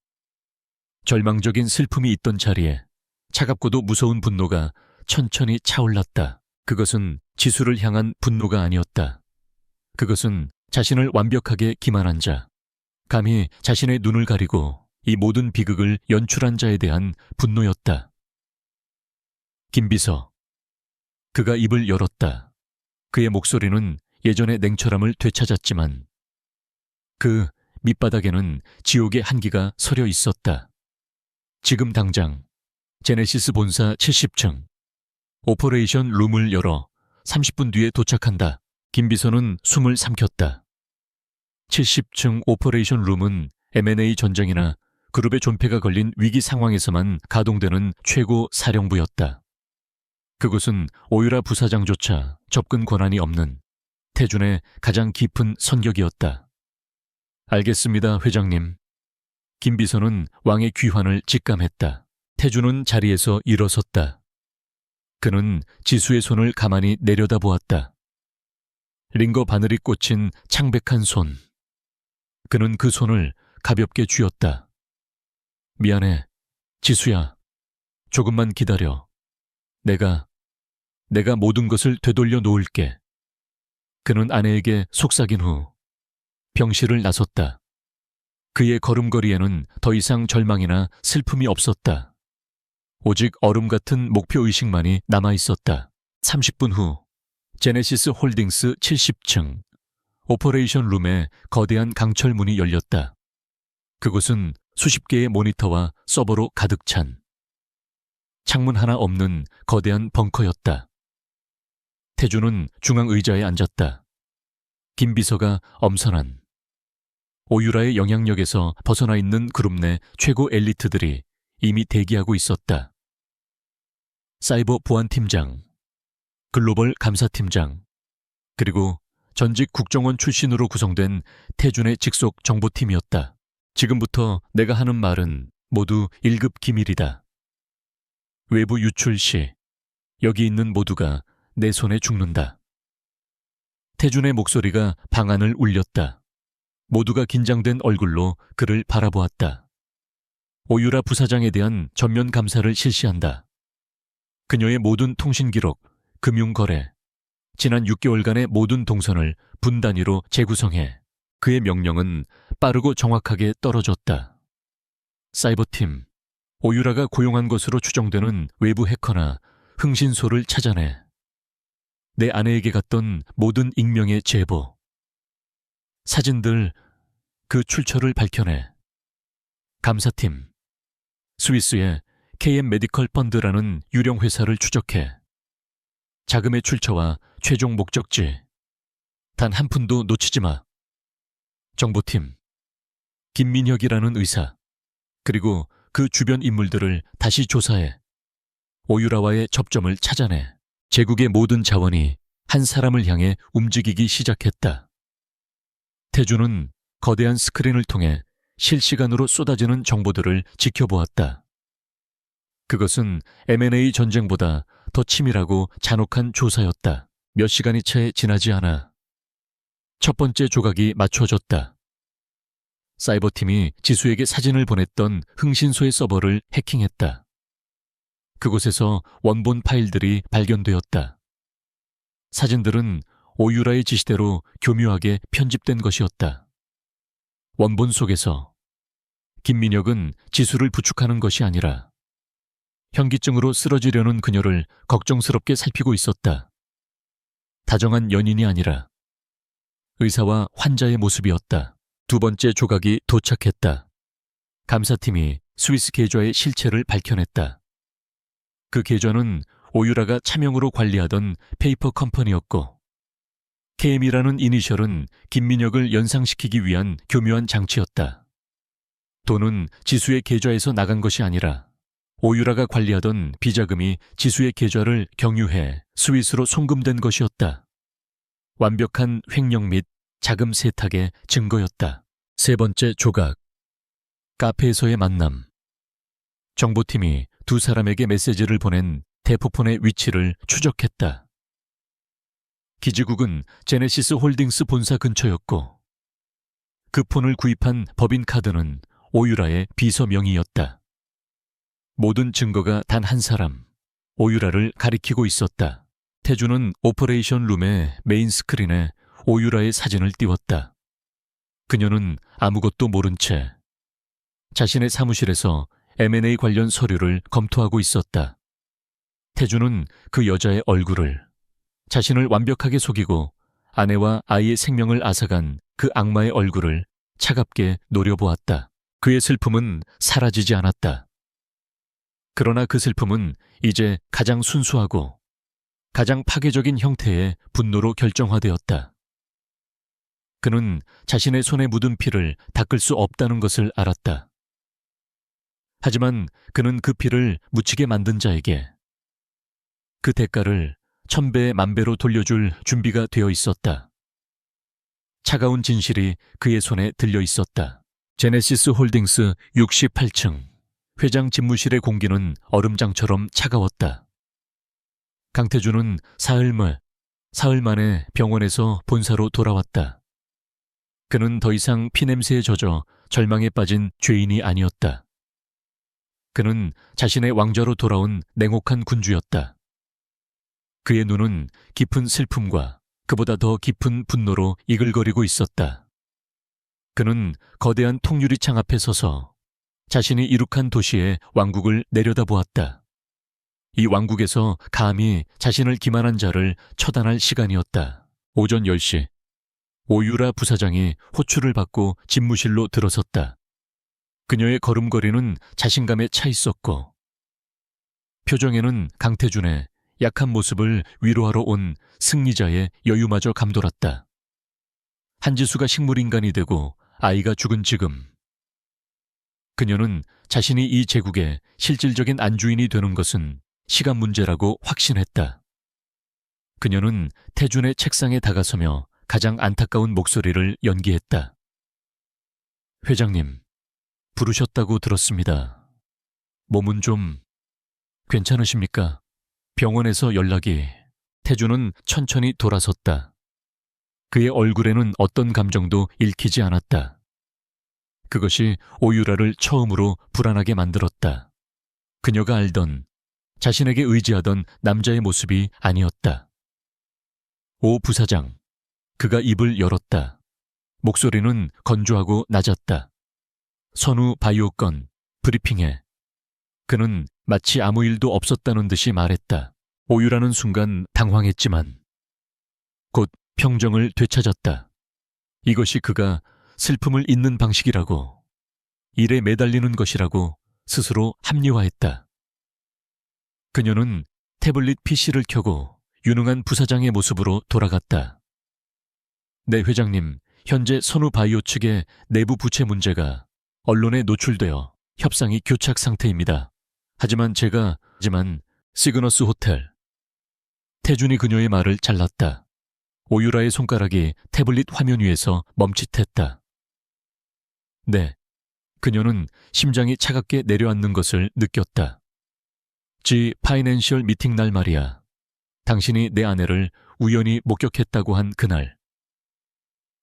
절망적인 슬픔이 있던 자리에 차갑고도 무서운 분노가 천천히 차올랐다. 그것은 지수를 향한 분노가 아니었다. 그것은 자신을 완벽하게 기만한 자, 감히 자신의 눈을 가리고 이 모든 비극을 연출한 자에 대한 분노였다. 김 비서. 그가 입을 열었다. 그의 목소리는 예전의 냉철함을 되찾았지만 그 밑바닥에는 지옥의 한기가 서려 있었다. 지금 당장 제네시스 본사 70층 오퍼레이션 룸을 열어 30분 뒤에 도착한다. 김 비서는 숨을 삼켰다. 70층 오퍼레이션 룸은 M&A 전쟁이나 그룹의 존폐가 걸린 위기 상황에서만 가동되는 최고 사령부였다. 그곳은 오유라 부사장조차 접근 권한이 없는 태준의 가장 깊은 선격이었다. 알겠습니다, 회장님. 김 비서는 왕의 귀환을 직감했다. 태준은 자리에서 일어섰다. 그는 지수의 손을 가만히 내려다보았다. 링거 바늘이 꽂힌 창백한 손. 그는 그 손을 가볍게 쥐었다. 미안해, 지수야. 조금만 기다려. 내가 모든 것을 되돌려 놓을게. 그는 아내에게 속삭인 후 병실을 나섰다. 그의 걸음걸이에는 더 이상 절망이나 슬픔이 없었다. 오직 얼음 같은 목표의식만이 남아있었다. 30분 후 제네시스 홀딩스 70층 오퍼레이션 룸에 거대한 강철 문이 열렸다. 그곳은 수십 개의 모니터와 서버로 가득 찬 창문 하나 없는 거대한 벙커였다. 태준은 중앙 의자에 앉았다. 김 비서가 엄선한 오유라의 영향력에서 벗어나 있는 그룹 내 최고 엘리트들이 이미 대기하고 있었다. 사이버 보안팀장, 글로벌 감사팀장, 그리고 전직 국정원 출신으로 구성된 태준의 직속 정보팀이었다. 지금부터 내가 하는 말은 모두 1급 기밀이다. 외부 유출 시 여기 있는 모두가 내 손에 죽는다. 태준의 목소리가 방 안을 울렸다. 모두가 긴장된 얼굴로 그를 바라보았다. 오유라 부사장에 대한 전면 감사를 실시한다. 그녀의 모든 통신 기록, 금융거래, 지난 6개월간의 모든 동선을 분 단위로 재구성해 그의 명령은 빠르고 정확하게 떨어졌다. 사이버팀, 오유라가 고용한 것으로 추정되는 외부 해커나 흥신소를 찾아내 내 아내에게 갔던 모든 익명의 제보, 사진들, 그 출처를 밝혀내 감사팀, 스위스의 KM 메디컬 펀드라는 유령 회사를 추적해 자금의 출처와 최종 목적지 단 한 푼도 놓치지 마. 정보팀, 김민혁이라는 의사, 그리고 그 주변 인물들을 다시 조사해 오유라와의 접점을 찾아내 제국의 모든 자원이 한 사람을 향해 움직이기 시작했다. 태주는 거대한 스크린을 통해 실시간으로 쏟아지는 정보들을 지켜보았다. 그것은 M&A 전쟁보다 더 치밀하고 잔혹한 조사였다. 몇 시간이 채 지나지 않아 첫 번째 조각이 맞춰졌다. 사이버팀이 지수에게 사진을 보냈던 흥신소의 서버를 해킹했다. 그곳에서 원본 파일들이 발견되었다. 사진들은 오유라의 지시대로 교묘하게 편집된 것이었다. 원본 속에서 김민혁은 지수를 부축하는 것이 아니라 현기증으로 쓰러지려는 그녀를 걱정스럽게 살피고 있었다. 다정한 연인이 아니라 의사와 환자의 모습이었다. 두 번째 조각이 도착했다. 감사팀이 스위스 계좌의 실체를 밝혀냈다. 그 계좌는 오유라가 차명으로 관리하던 페이퍼 컴퍼니였고 KM이라는 이니셜은 김민혁을 연상시키기 위한 교묘한 장치였다. 돈은 지수의 계좌에서 나간 것이 아니라 오유라가 관리하던 비자금이 지수의 계좌를 경유해 스위스로 송금된 것이었다. 완벽한 횡령 및 자금 세탁의 증거였다. 세 번째 조각, 카페에서의 만남. 정보팀이 두 사람에게 메시지를 보낸 대포폰의 위치를 추적했다. 기지국은 제네시스 홀딩스 본사 근처였고 그 폰을 구입한 법인카드는 오유라의 비서 명의였다. 모든 증거가 단 한 사람, 오유라를 가리키고 있었다. 태주는 오퍼레이션 룸의 메인 스크린에 오유라의 사진을 띄웠다. 그녀는 아무것도 모른 채 자신의 사무실에서 M&A 관련 서류를 검토하고 있었다. 태주는 그 여자의 얼굴을, 자신을 완벽하게 속이고 아내와 아이의 생명을 앗아간 그 악마의 얼굴을 차갑게 노려보았다. 그의 슬픔은 사라지지 않았다. 그러나 그 슬픔은 이제 가장 순수하고 가장 파괴적인 형태의 분노로 결정화되었다. 그는 자신의 손에 묻은 피를 닦을 수 없다는 것을 알았다. 하지만 그는 그 피를 묻히게 만든 자에게 그 대가를 1000배, 10,000배로 돌려줄 준비가 되어 있었다. 차가운 진실이 그의 손에 들려 있었다. 제네시스 홀딩스 68층. 회장 집무실의 공기는 얼음장처럼 차가웠다. 강태주는 사흘 만에 병원에서 본사로 돌아왔다. 그는 더 이상 피냄새에 젖어 절망에 빠진 죄인이 아니었다. 그는 자신의 왕좌로 돌아온 냉혹한 군주였다. 그의 눈은 깊은 슬픔과 그보다 더 깊은 분노로 이글거리고 있었다. 그는 거대한 통유리창 앞에 서서 자신이 이룩한 도시의 왕국을 내려다보았다. 이 왕국에서 감히 자신을 기만한 자를 처단할 시간이었다. 오전 10시, 오유라 부사장이 호출을 받고 집무실로 들어섰다. 그녀의 걸음걸이는 자신감에 차 있었고 표정에는 강태준의 약한 모습을 위로하러 온 승리자의 여유마저 감돌았다. 한지수가 식물인간이 되고 아이가 죽은 지금 그녀는 자신이 이 제국의 실질적인 안주인이 되는 것은 시간 문제라고 확신했다. 그녀는 태준의 책상에 다가서며 가장 안타까운 목소리를 연기했다. 회장님, 부르셨다고 들었습니다. 몸은 좀 괜찮으십니까? 병원에서 연락이. 태준은 천천히 돌아섰다. 그의 얼굴에는 어떤 감정도 읽히지 않았다. 그것이 오유라를 처음으로 불안하게 만들었다. 그녀가 알던 자신에게 의지하던 남자의 모습이 아니었다. 오 부사장. 그가 입을 열었다. 목소리는 건조하고 낮았다. 선우 바이오 건 브리핑해. 그는 마치 아무 일도 없었다는 듯이 말했다. 오유라는 순간 당황했지만 곧 평정을 되찾았다. 이것이 그가 슬픔을 잇는 방식이라고, 일에 매달리는 것이라고 스스로 합리화했다. 그녀는 태블릿 PC를 켜고 유능한 부사장의 모습으로 돌아갔다. 네 회장님, 현재 선우바이오 측의 내부 부채 문제가 언론에 노출되어 협상이 교착 상태입니다. 하지만 시그너스 호텔. 태준이 그녀의 말을 잘랐다. 오유라의 손가락이 태블릿 화면 위에서 멈칫했다. 네. 그녀는 심장이 차갑게 내려앉는 것을 느꼈다. 지 파이낸셜 미팅 날 말이야. 당신이 내 아내를 우연히 목격했다고 한 그날.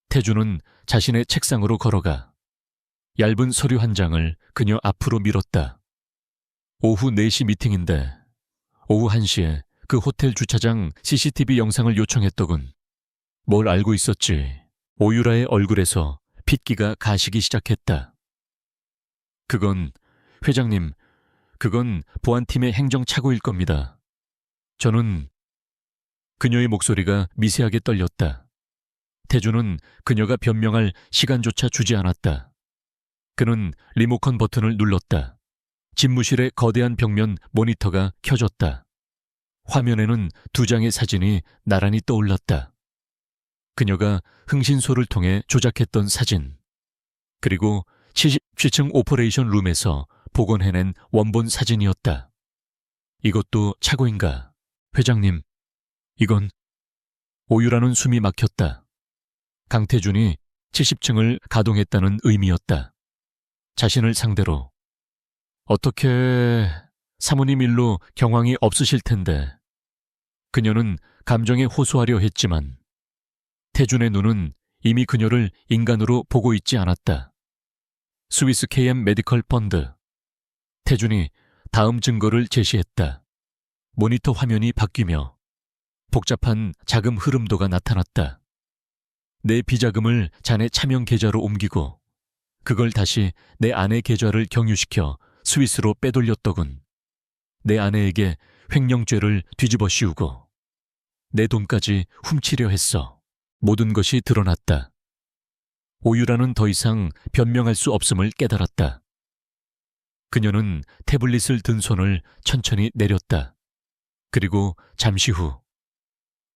태준은 자신의 책상으로 걸어가 얇은 서류 한 장을 그녀 앞으로 밀었다. 오후 4시 미팅인데 오후 1시에 그 호텔 주차장 CCTV 영상을 요청했더군. 뭘 알고 있었지. 오유라의 얼굴에서 핏기가 가시기 시작했다. 회장님, 그건 보안팀의 행정착오일 겁니다. 저는... 그녀의 목소리가 미세하게 떨렸다. 태준은 그녀가 변명할 시간조차 주지 않았다. 그는 리모컨 버튼을 눌렀다. 집무실의 거대한 벽면 모니터가 켜졌다. 화면에는 2장의 사진이 나란히 떠올랐다. 그녀가 흥신소를 통해 조작했던 사진, 그리고 70층 오퍼레이션 룸에서 복원해낸 원본 사진이었다. 이것도 착오인가? 회장님, 이건... 오유라는 숨이 막혔다. 강태준이 70층을 가동했다는 의미였다. 자신을 상대로. 어떻게... 사모님 일로 경황이 없으실 텐데. 그녀는 감정에 호소하려 했지만 태준의 눈은 이미 그녀를 인간으로 보고 있지 않았다. 스위스 KM 메디컬 펀드. 태준이 다음 증거를 제시했다. 모니터 화면이 바뀌며 복잡한 자금 흐름도가 나타났다. 내 비자금을 자네 차명 계좌로 옮기고 그걸 다시 내 아내 계좌를 경유시켜 스위스로 빼돌렸더군. 내 아내에게 횡령죄를 뒤집어 씌우고 내 돈까지 훔치려 했어. 모든 것이 드러났다. 오유라는 더 이상 변명할 수 없음을 깨달았다. 그녀는 태블릿을 든 손을 천천히 내렸다. 그리고 잠시 후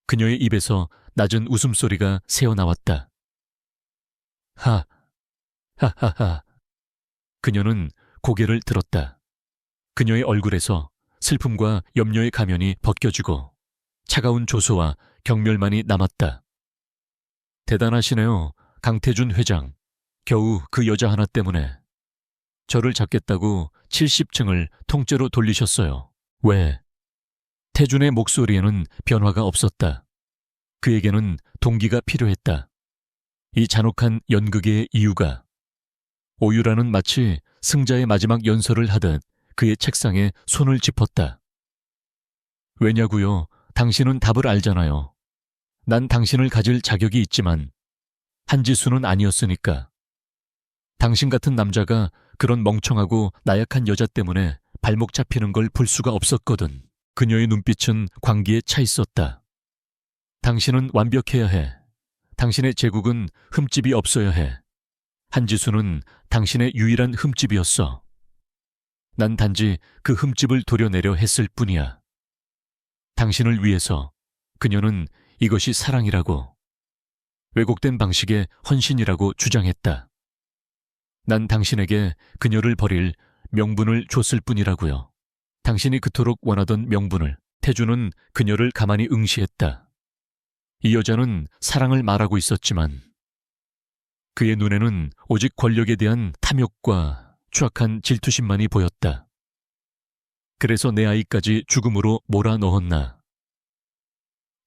그녀의 입에서 낮은 웃음소리가 새어나왔다. 하하하. 그녀는 고개를 들었다. 그녀의 얼굴에서 슬픔과 염려의 가면이 벗겨지고 차가운 조소와 경멸만이 남았다. 대단하시네요, 강태준 회장. 겨우 그 여자 하나 때문에 저를 잡겠다고 70층을 통째로 돌리셨어요. 왜? 태준의 목소리에는 변화가 없었다. 그에게는 동기가 필요했다. 이 잔혹한 연극의 이유가. 오유라는 마치 승자의 마지막 연설을 하듯 그의 책상에 손을 짚었다. 왜냐고요? 당신은 답을 알잖아요. 난 당신을 가질 자격이 있지만 한지수는 아니었으니까. 당신 같은 남자가 그런 멍청하고 나약한 여자 때문에 발목 잡히는 걸 볼 수가 없었거든. 그녀의 눈빛은 광기에 차 있었다. 당신은 완벽해야 해. 당신의 제국은 흠집이 없어야 해. 한지수는 당신의 유일한 흠집이었어. 난 단지 그 흠집을 도려내려 했을 뿐이야. 당신을 위해서. 그녀는 이것이 사랑이라고, 왜곡된 방식의 헌신이라고 주장했다. 난 당신에게 그녀를 버릴 명분을 줬을 뿐이라고요. 당신이 그토록 원하던 명분을. 태준은 그녀를 가만히 응시했다. 이 여자는 사랑을 말하고 있었지만 그의 눈에는 오직 권력에 대한 탐욕과 추악한 질투심만이 보였다. 그래서 내 아이까지 죽음으로 몰아넣었나.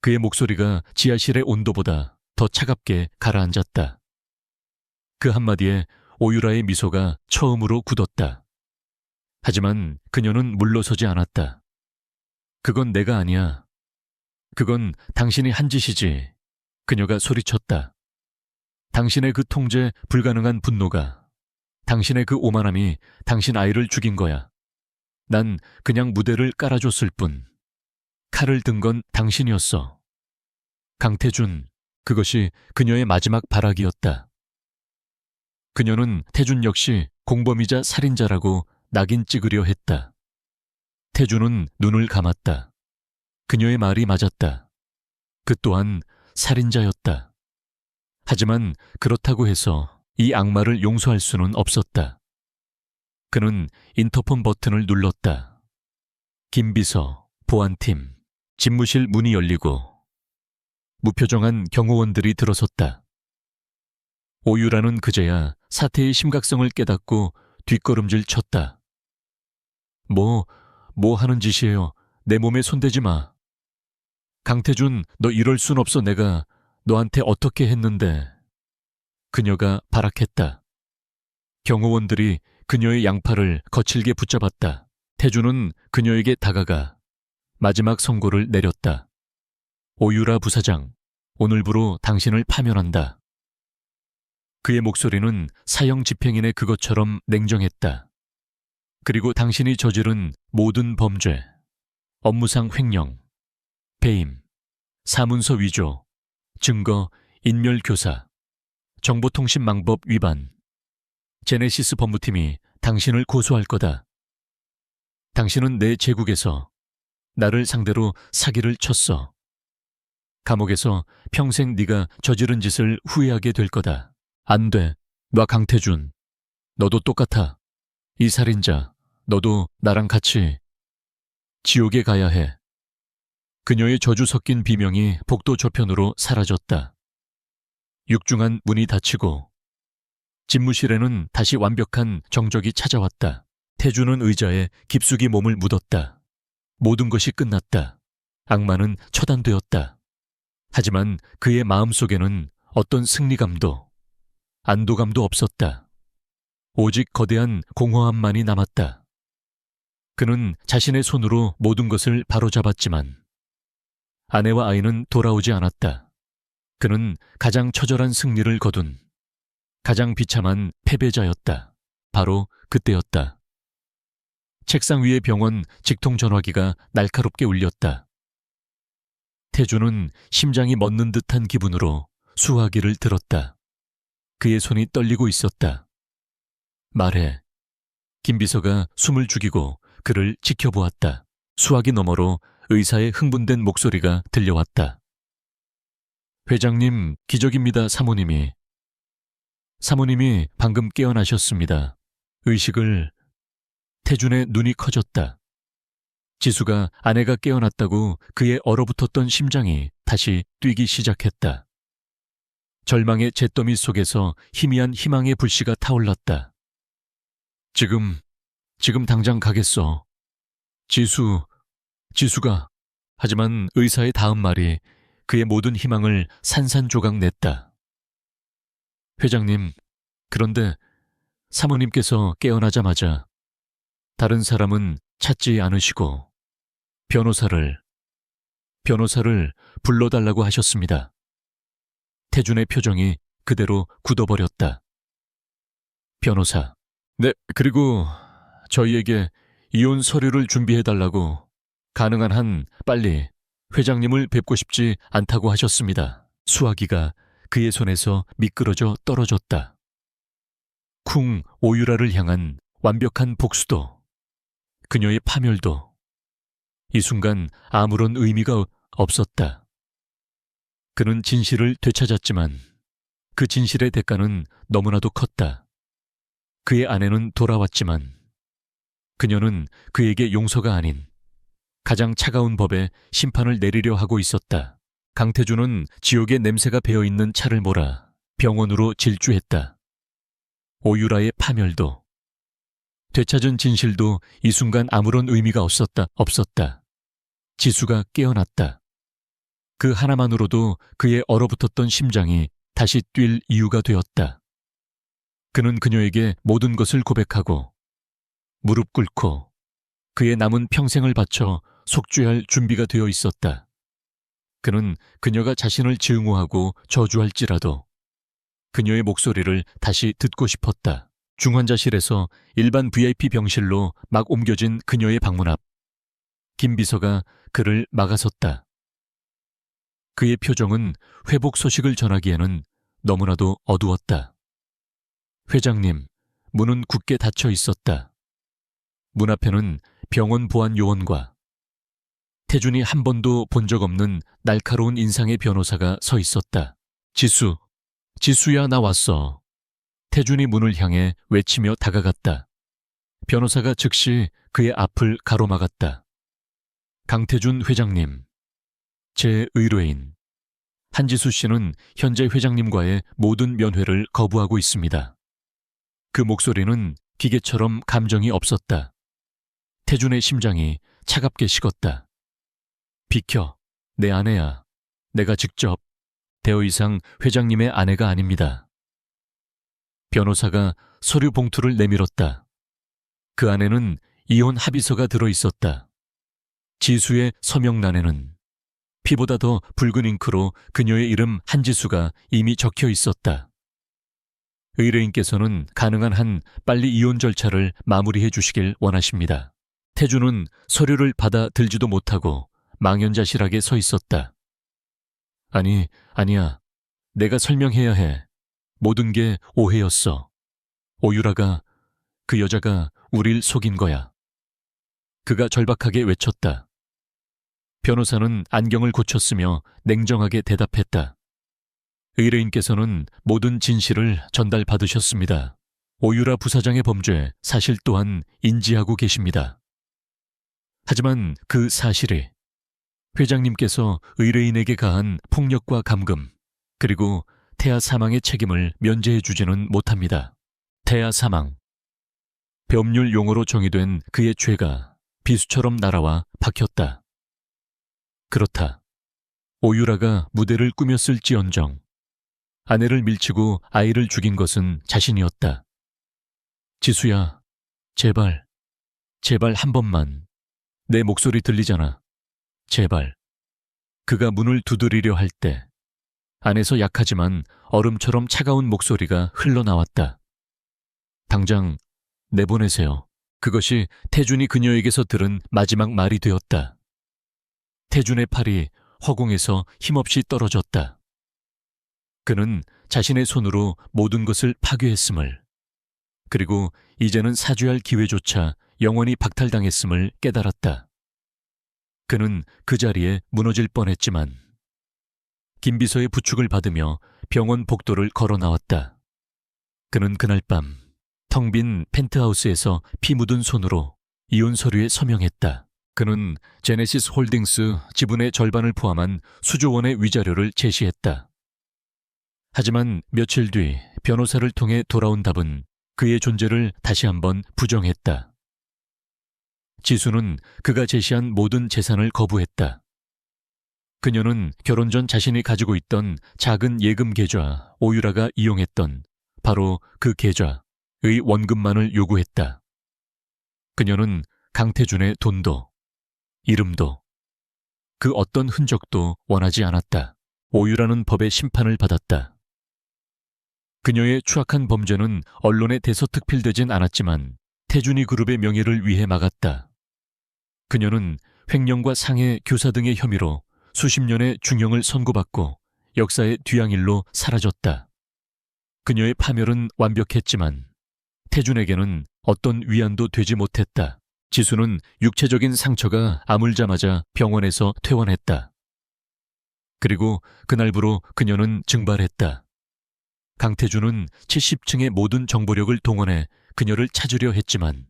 그의 목소리가 지하실의 온도보다 더 차갑게 가라앉았다. 그 한마디에 오유라의 미소가 처음으로 굳었다. 하지만 그녀는 물러서지 않았다. 그건 내가 아니야. 그건 당신이 한 짓이지. 그녀가 소리쳤다. 당신의 그 통제 불가능한 분노가, 당신의 그 오만함이 당신 아이를 죽인 거야. 난 그냥 무대를 깔아줬을 뿐. 칼을 든 건 당신이었어. 강태준, 그것이 그녀의 마지막 발악이었다. 그녀는 태준 역시 공범이자 살인자라고 낙인 찍으려 했다. 태준은 눈을 감았다. 그녀의 말이 맞았다. 그 또한 살인자였다. 하지만 그렇다고 해서 이 악마를 용서할 수는 없었다. 그는 인터폰 버튼을 눌렀다. 김비서, 보안팀, 집무실 문이 열리고 무표정한 경호원들이 들어섰다. 오유라는 그제야 사태의 심각성을 깨닫고 뒷걸음질 쳤다. 뭐 하는 짓이에요? 내 몸에 손대지 마. 강태준, 너 이럴 순 없어. 내가 너한테 어떻게 했는데. 그녀가 발악했다. 경호원들이 그녀의 양팔을 거칠게 붙잡았다. 태준은 그녀에게 다가가 마지막 선고를 내렸다. 오유라 부사장, 오늘부로 당신을 파면한다. 그의 목소리는 사형 집행인의 그것처럼 냉정했다. 그리고 당신이 저지른 모든 범죄, 업무상 횡령, 배임, 사문서 위조, 증거, 인멸교사, 정보통신망법 위반, 제네시스 법무팀이 당신을 고소할 거다. 당신은 내 제국에서 나를 상대로 사기를 쳤어. 감옥에서 평생 네가 저지른 짓을 후회하게 될 거다. 안 돼. 놔, 강태준. 너도 똑같아. 이 살인자, 너도 나랑 같이 지옥에 가야 해. 그녀의 저주 섞인 비명이 복도 저편으로 사라졌다. 육중한 문이 닫히고 집무실에는 다시 완벽한 정적이 찾아왔다. 태준은 의자에 깊숙이 몸을 묻었다. 모든 것이 끝났다. 악마는 처단되었다. 하지만 그의 마음속에는 어떤 승리감도 안도감도 없었다. 오직 거대한 공허함만이 남았다. 그는 자신의 손으로 모든 것을 바로잡았지만 아내와 아이는 돌아오지 않았다. 그는 가장 처절한 승리를 거둔 가장 비참한 패배자였다. 바로 그때였다. 책상 위의 병원 직통 전화기가 날카롭게 울렸다. 태준은 심장이 멎는 듯한 기분으로 수화기를 들었다. 그의 손이 떨리고 있었다. 말해. 김 비서가 숨을 죽이고 그를 지켜보았다. 수화기 너머로 의사의 흥분된 목소리가 들려왔다. 회장님, 기적입니다. 사모님이 방금 깨어나셨습니다. 의식을... 태준의 눈이 커졌다. 지수가 아내가 깨어났다고 그의 얼어붙었던 심장이 다시 뛰기 시작했다. 절망의 잿더미 속에서 희미한 희망의 불씨가 타올랐다. 지금 당장 가겠어. 지수가... 하지만 의사의 다음 말이 그의 모든 희망을 산산조각 냈다. 회장님, 그런데 사모님께서 깨어나자마자 다른 사람은 찾지 않으시고 변호사를 불러달라고 하셨습니다. 태준의 표정이 그대로 굳어버렸다. 변호사. 네, 그리고 저희에게 이혼 서류를 준비해달라고 가능한 한 빨리 회장님을 뵙고 싶지 않다고 하셨습니다. 수화기가 그의 손에서 미끄러져 떨어졌다. 쿵 오유라를 향한 완벽한 복수도, 그녀의 파멸도 이 순간 아무런 의미가 없었다. 그는 진실을 되찾았지만 그 진실의 대가는 너무나도 컸다. 그의 아내는 돌아왔지만 그녀는 그에게 용서가 아닌 가장 차가운 법에 심판을 내리려 하고 있었다. 강태준은 지옥의 냄새가 배어있는 차를 몰아 병원으로 질주했다. 오유라의 파멸도, 되찾은 진실도 이 순간 아무런 의미가 없었다. 지수가 깨어났다. 그 하나만으로도 그의 얼어붙었던 심장이 다시 뛸 이유가 되었다. 그는 그녀에게 모든 것을 고백하고 무릎 꿇고 그의 남은 평생을 바쳐 속죄할 준비가 되어 있었다. 그는 그녀가 자신을 증오하고 저주할지라도 그녀의 목소리를 다시 듣고 싶었다. 중환자실에서 일반 VIP 병실로 막 옮겨진 그녀의 방문 앞, 김 비서가 그를 막아섰다. 그의 표정은 회복 소식을 전하기에는 너무나도 어두웠다. 회장님, 문은 굳게 닫혀 있었다. 문 앞에는 병원 보안 요원과 태준이 한 번도 본 적 없는 날카로운 인상의 변호사가 서 있었다. 지수야, 나 왔어. 태준이 문을 향해 외치며 다가갔다. 변호사가 즉시 그의 앞을 가로막았다. 강태준 회장님, 제 의뢰인 한지수 씨는 현재 회장님과의 모든 면회를 거부하고 있습니다. 그 목소리는 기계처럼 감정이 없었다. 태준의 심장이 차갑게 식었다. 비켜, 내 아내야. 내가 직접 더 이상 회장님의 아내가 아닙니다. 변호사가 서류 봉투를 내밀었다. 그 안에는 이혼 합의서가 들어있었다. 지수의 서명란에는 피보다 더 붉은 잉크로 그녀의 이름 한지수가 이미 적혀 있었다. 의뢰인께서는 가능한 한 빨리 이혼 절차를 마무리해 주시길 원하십니다. 태준은 서류를 받아 들지도 못하고 망연자실하게 서 있었다. 아니야. 내가 설명해야 해. 모든 게 오해였어. 오유라가, 그 여자가 우릴 속인 거야. 그가 절박하게 외쳤다. 변호사는 안경을 고쳤으며 냉정하게 대답했다. 의뢰인께서는 모든 진실을 전달받으셨습니다. 오유라 부사장의 범죄 사실 또한 인지하고 계십니다. 하지만 그 사실이 회장님께서 의뢰인에게 가한 폭력과 감금, 그리고 태아 사망의 책임을 면제해 주지는 못합니다. 태아 사망. 법률 용어로 정의된 그의 죄가 비수처럼 날아와 박혔다. 그렇다. 오유라가 무대를 꾸몄을지언정 아내를 밀치고 아이를 죽인 것은 자신이었다. 지수야, 제발 한 번만. 내 목소리 들리잖아. 제발. 그가 문을 두드리려 할 때 안에서 약하지만 얼음처럼 차가운 목소리가 흘러나왔다. 당장 내보내세요. 그것이 태준이 그녀에게서 들은 마지막 말이 되었다. 태준의 팔이 허공에서 힘없이 떨어졌다. 그는 자신의 손으로 모든 것을 파괴했음을, 그리고 이제는 사죄할 기회조차 영원히 박탈당했음을 깨달았다. 그는 그 자리에 무너질 뻔했지만 김 비서의 부축을 받으며 병원 복도를 걸어 나왔다. 그는 그날 밤 텅 빈 펜트하우스에서 피 묻은 손으로 이혼 서류에 서명했다. 그는 제네시스 홀딩스 지분의 절반을 포함한 수조 원의 위자료를 제시했다. 하지만 며칠 뒤 변호사를 통해 돌아온 답은 그의 존재를 다시 한번 부정했다. 지수는 그가 제시한 모든 재산을 거부했다. 그녀는 결혼 전 자신이 가지고 있던 작은 예금 계좌 오유라가 이용했던 바로 그 계좌의 원금만을 요구했다. 그녀는 강태준의 돈도, 이름도, 그 어떤 흔적도 원하지 않았다. 오유라는 법의 심판을 받았다. 그녀의 추악한 범죄는 언론에 대서특필되진 않았지만 태준이 그룹의 명예를 위해 막았다. 그녀는 횡령과 상해, 교사 등의 혐의로 수십 년의 중형을 선고받고 역사의 뒤양일로 사라졌다. 그녀의 파멸은 완벽했지만 태준에게는 어떤 위안도 되지 못했다. 지수는 육체적인 상처가 아물자마자 병원에서 퇴원했다. 그리고 그날부로 그녀는 증발했다. 강태준은 70층의 모든 정보력을 동원해 그녀를 찾으려 했지만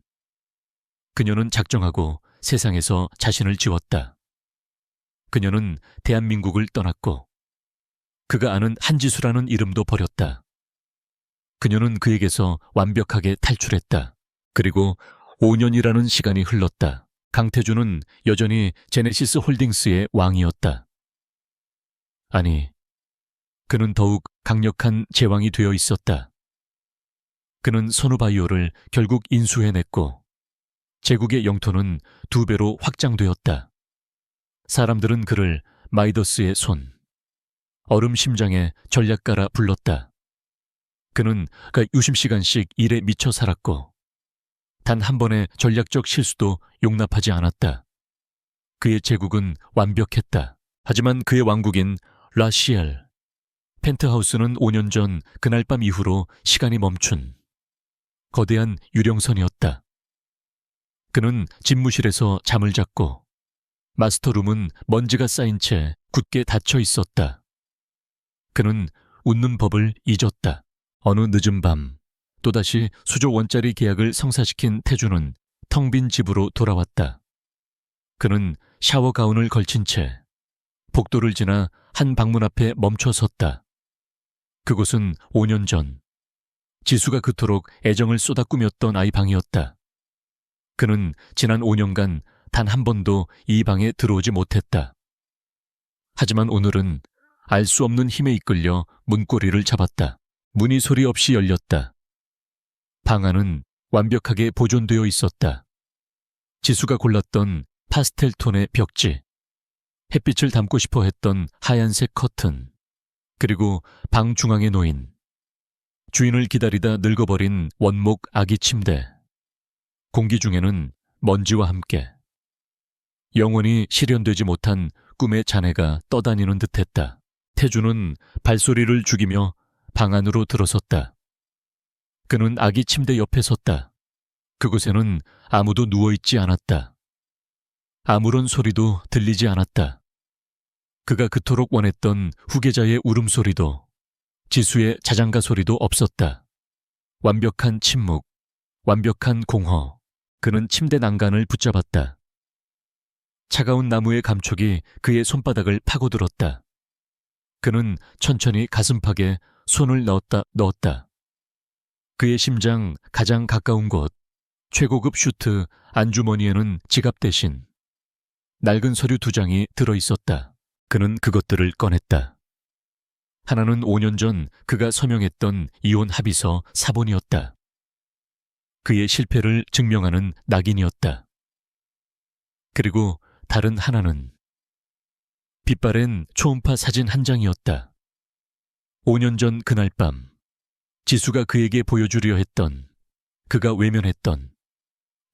그녀는 작정하고 세상에서 자신을 지웠다. 그녀는 대한민국을 떠났고 그가 아는 한지수라는 이름도 버렸다. 그녀는 그에게서 완벽하게 탈출했다. 그리고 5년이라는 시간이 흘렀다. 강태준은 여전히 제네시스 홀딩스의 왕이었다. 아니, 그는 더욱 강력한 제왕이 되어 있었다. 그는 선우바이오를 결국 인수해냈고 제국의 영토는 2배로 확장되었다. 사람들은 그를 마이더스의 손, 얼음 심장의 전략가라 불렀다. 그는 유심 시간씩 일에 미쳐 살았고 단 한 번의 전략적 실수도 용납하지 않았다. 그의 제국은 완벽했다. 하지만 그의 왕국인 라시엘, 펜트하우스는 5년 전 그날 밤 이후로 시간이 멈춘 거대한 유령선이었다. 그는 집무실에서 잠을 잤고 마스터룸은 먼지가 쌓인 채 굳게 닫혀 있었다. 그는 웃는 법을 잊었다. 어느 늦은 밤 또다시 수조 원짜리 계약을 성사시킨 태주는 텅 빈 집으로 돌아왔다. 그는 샤워 가운을 걸친 채 복도를 지나 한 방문 앞에 멈춰 섰다. 그곳은 5년 전 지수가 그토록 애정을 쏟아 꾸몄던 아이 방이었다. 그는 지난 5년간 단 한 번도 이 방에 들어오지 못했다. 하지만 오늘은 알 수 없는 힘에 이끌려 문고리를 잡았다. 문이 소리 없이 열렸다. 방 안은 완벽하게 보존되어 있었다. 지수가 골랐던 파스텔 톤의 벽지, 햇빛을 담고 싶어 했던 하얀색 커튼, 그리고 방 중앙에 놓인 주인을 기다리다 늙어버린 원목 아기 침대. 공기 중에는 먼지와 함께 영원히 실현되지 못한 꿈의 잔해가 떠다니는 듯했다. 태주는 발소리를 죽이며 방 안으로 들어섰다. 그는 아기 침대 옆에 섰다. 그곳에는 아무도 누워있지 않았다. 아무런 소리도 들리지 않았다. 그가 그토록 원했던 후계자의 울음소리도 지수의 자장가 소리도 없었다. 완벽한 침묵, 완벽한 공허. 그는 침대 난간을 붙잡았다. 차가운 나무의 감촉이 그의 손바닥을 파고들었다. 그는 천천히 가슴팍에 손을 넣었다. 그의 심장 가장 가까운 곳, 최고급 슈트 안주머니에는 지갑 대신 낡은 서류 2장이 들어있었다. 그는 그것들을 꺼냈다. 하나는 5년 전 그가 서명했던 이혼 합의서 사본이었다. 그의 실패를 증명하는 낙인이었다. 그리고 다른 하나는 빛바랜 초음파 사진 한 장이었다. 5년 전 그날 밤 지수가 그에게 보여주려 했던, 그가 외면했던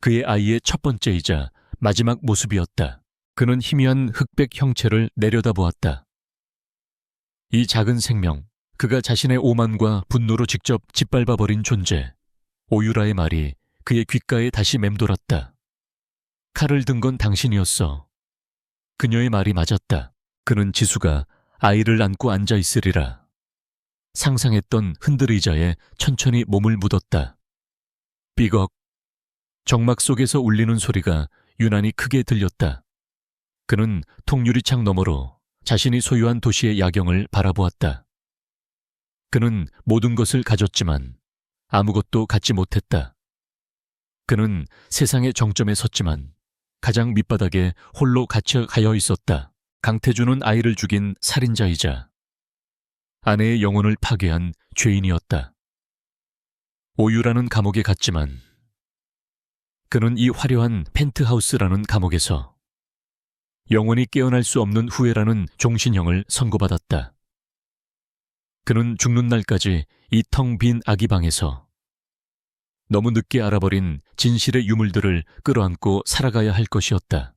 그의 아이의 첫 번째이자 마지막 모습이었다. 그는 희미한 흑백 형체를 내려다보았다. 이 작은 생명, 그가 자신의 오만과 분노로 직접 짓밟아버린 존재, 오유라의 말이 그의 귓가에 다시 맴돌았다. 칼을 든 건 당신이었어. 그녀의 말이 맞았다. 그는 지수가 아이를 안고 앉아 있으리라 상상했던 흔들의자에 천천히 몸을 묻었다. 삐걱. 정막 속에서 울리는 소리가 유난히 크게 들렸다. 그는 통유리창 너머로 자신이 소유한 도시의 야경을 바라보았다. 그는 모든 것을 가졌지만 아무것도 갖지 못했다. 그는 세상의 정점에 섰지만 가장 밑바닥에 홀로 갇혀 가여 있었다. 강태주는 아이를 죽인 살인자이자 아내의 영혼을 파괴한 죄인이었다. 오유라는 감옥에 갔지만 그는 이 화려한 펜트하우스라는 감옥에서 영원히 깨어날 수 없는 후회라는 종신형을 선고받았다. 그는 죽는 날까지 이 텅 빈 아기 방에서 너무 늦게 알아버린 진실의 유물들을 끌어안고 살아가야 할 것이었다.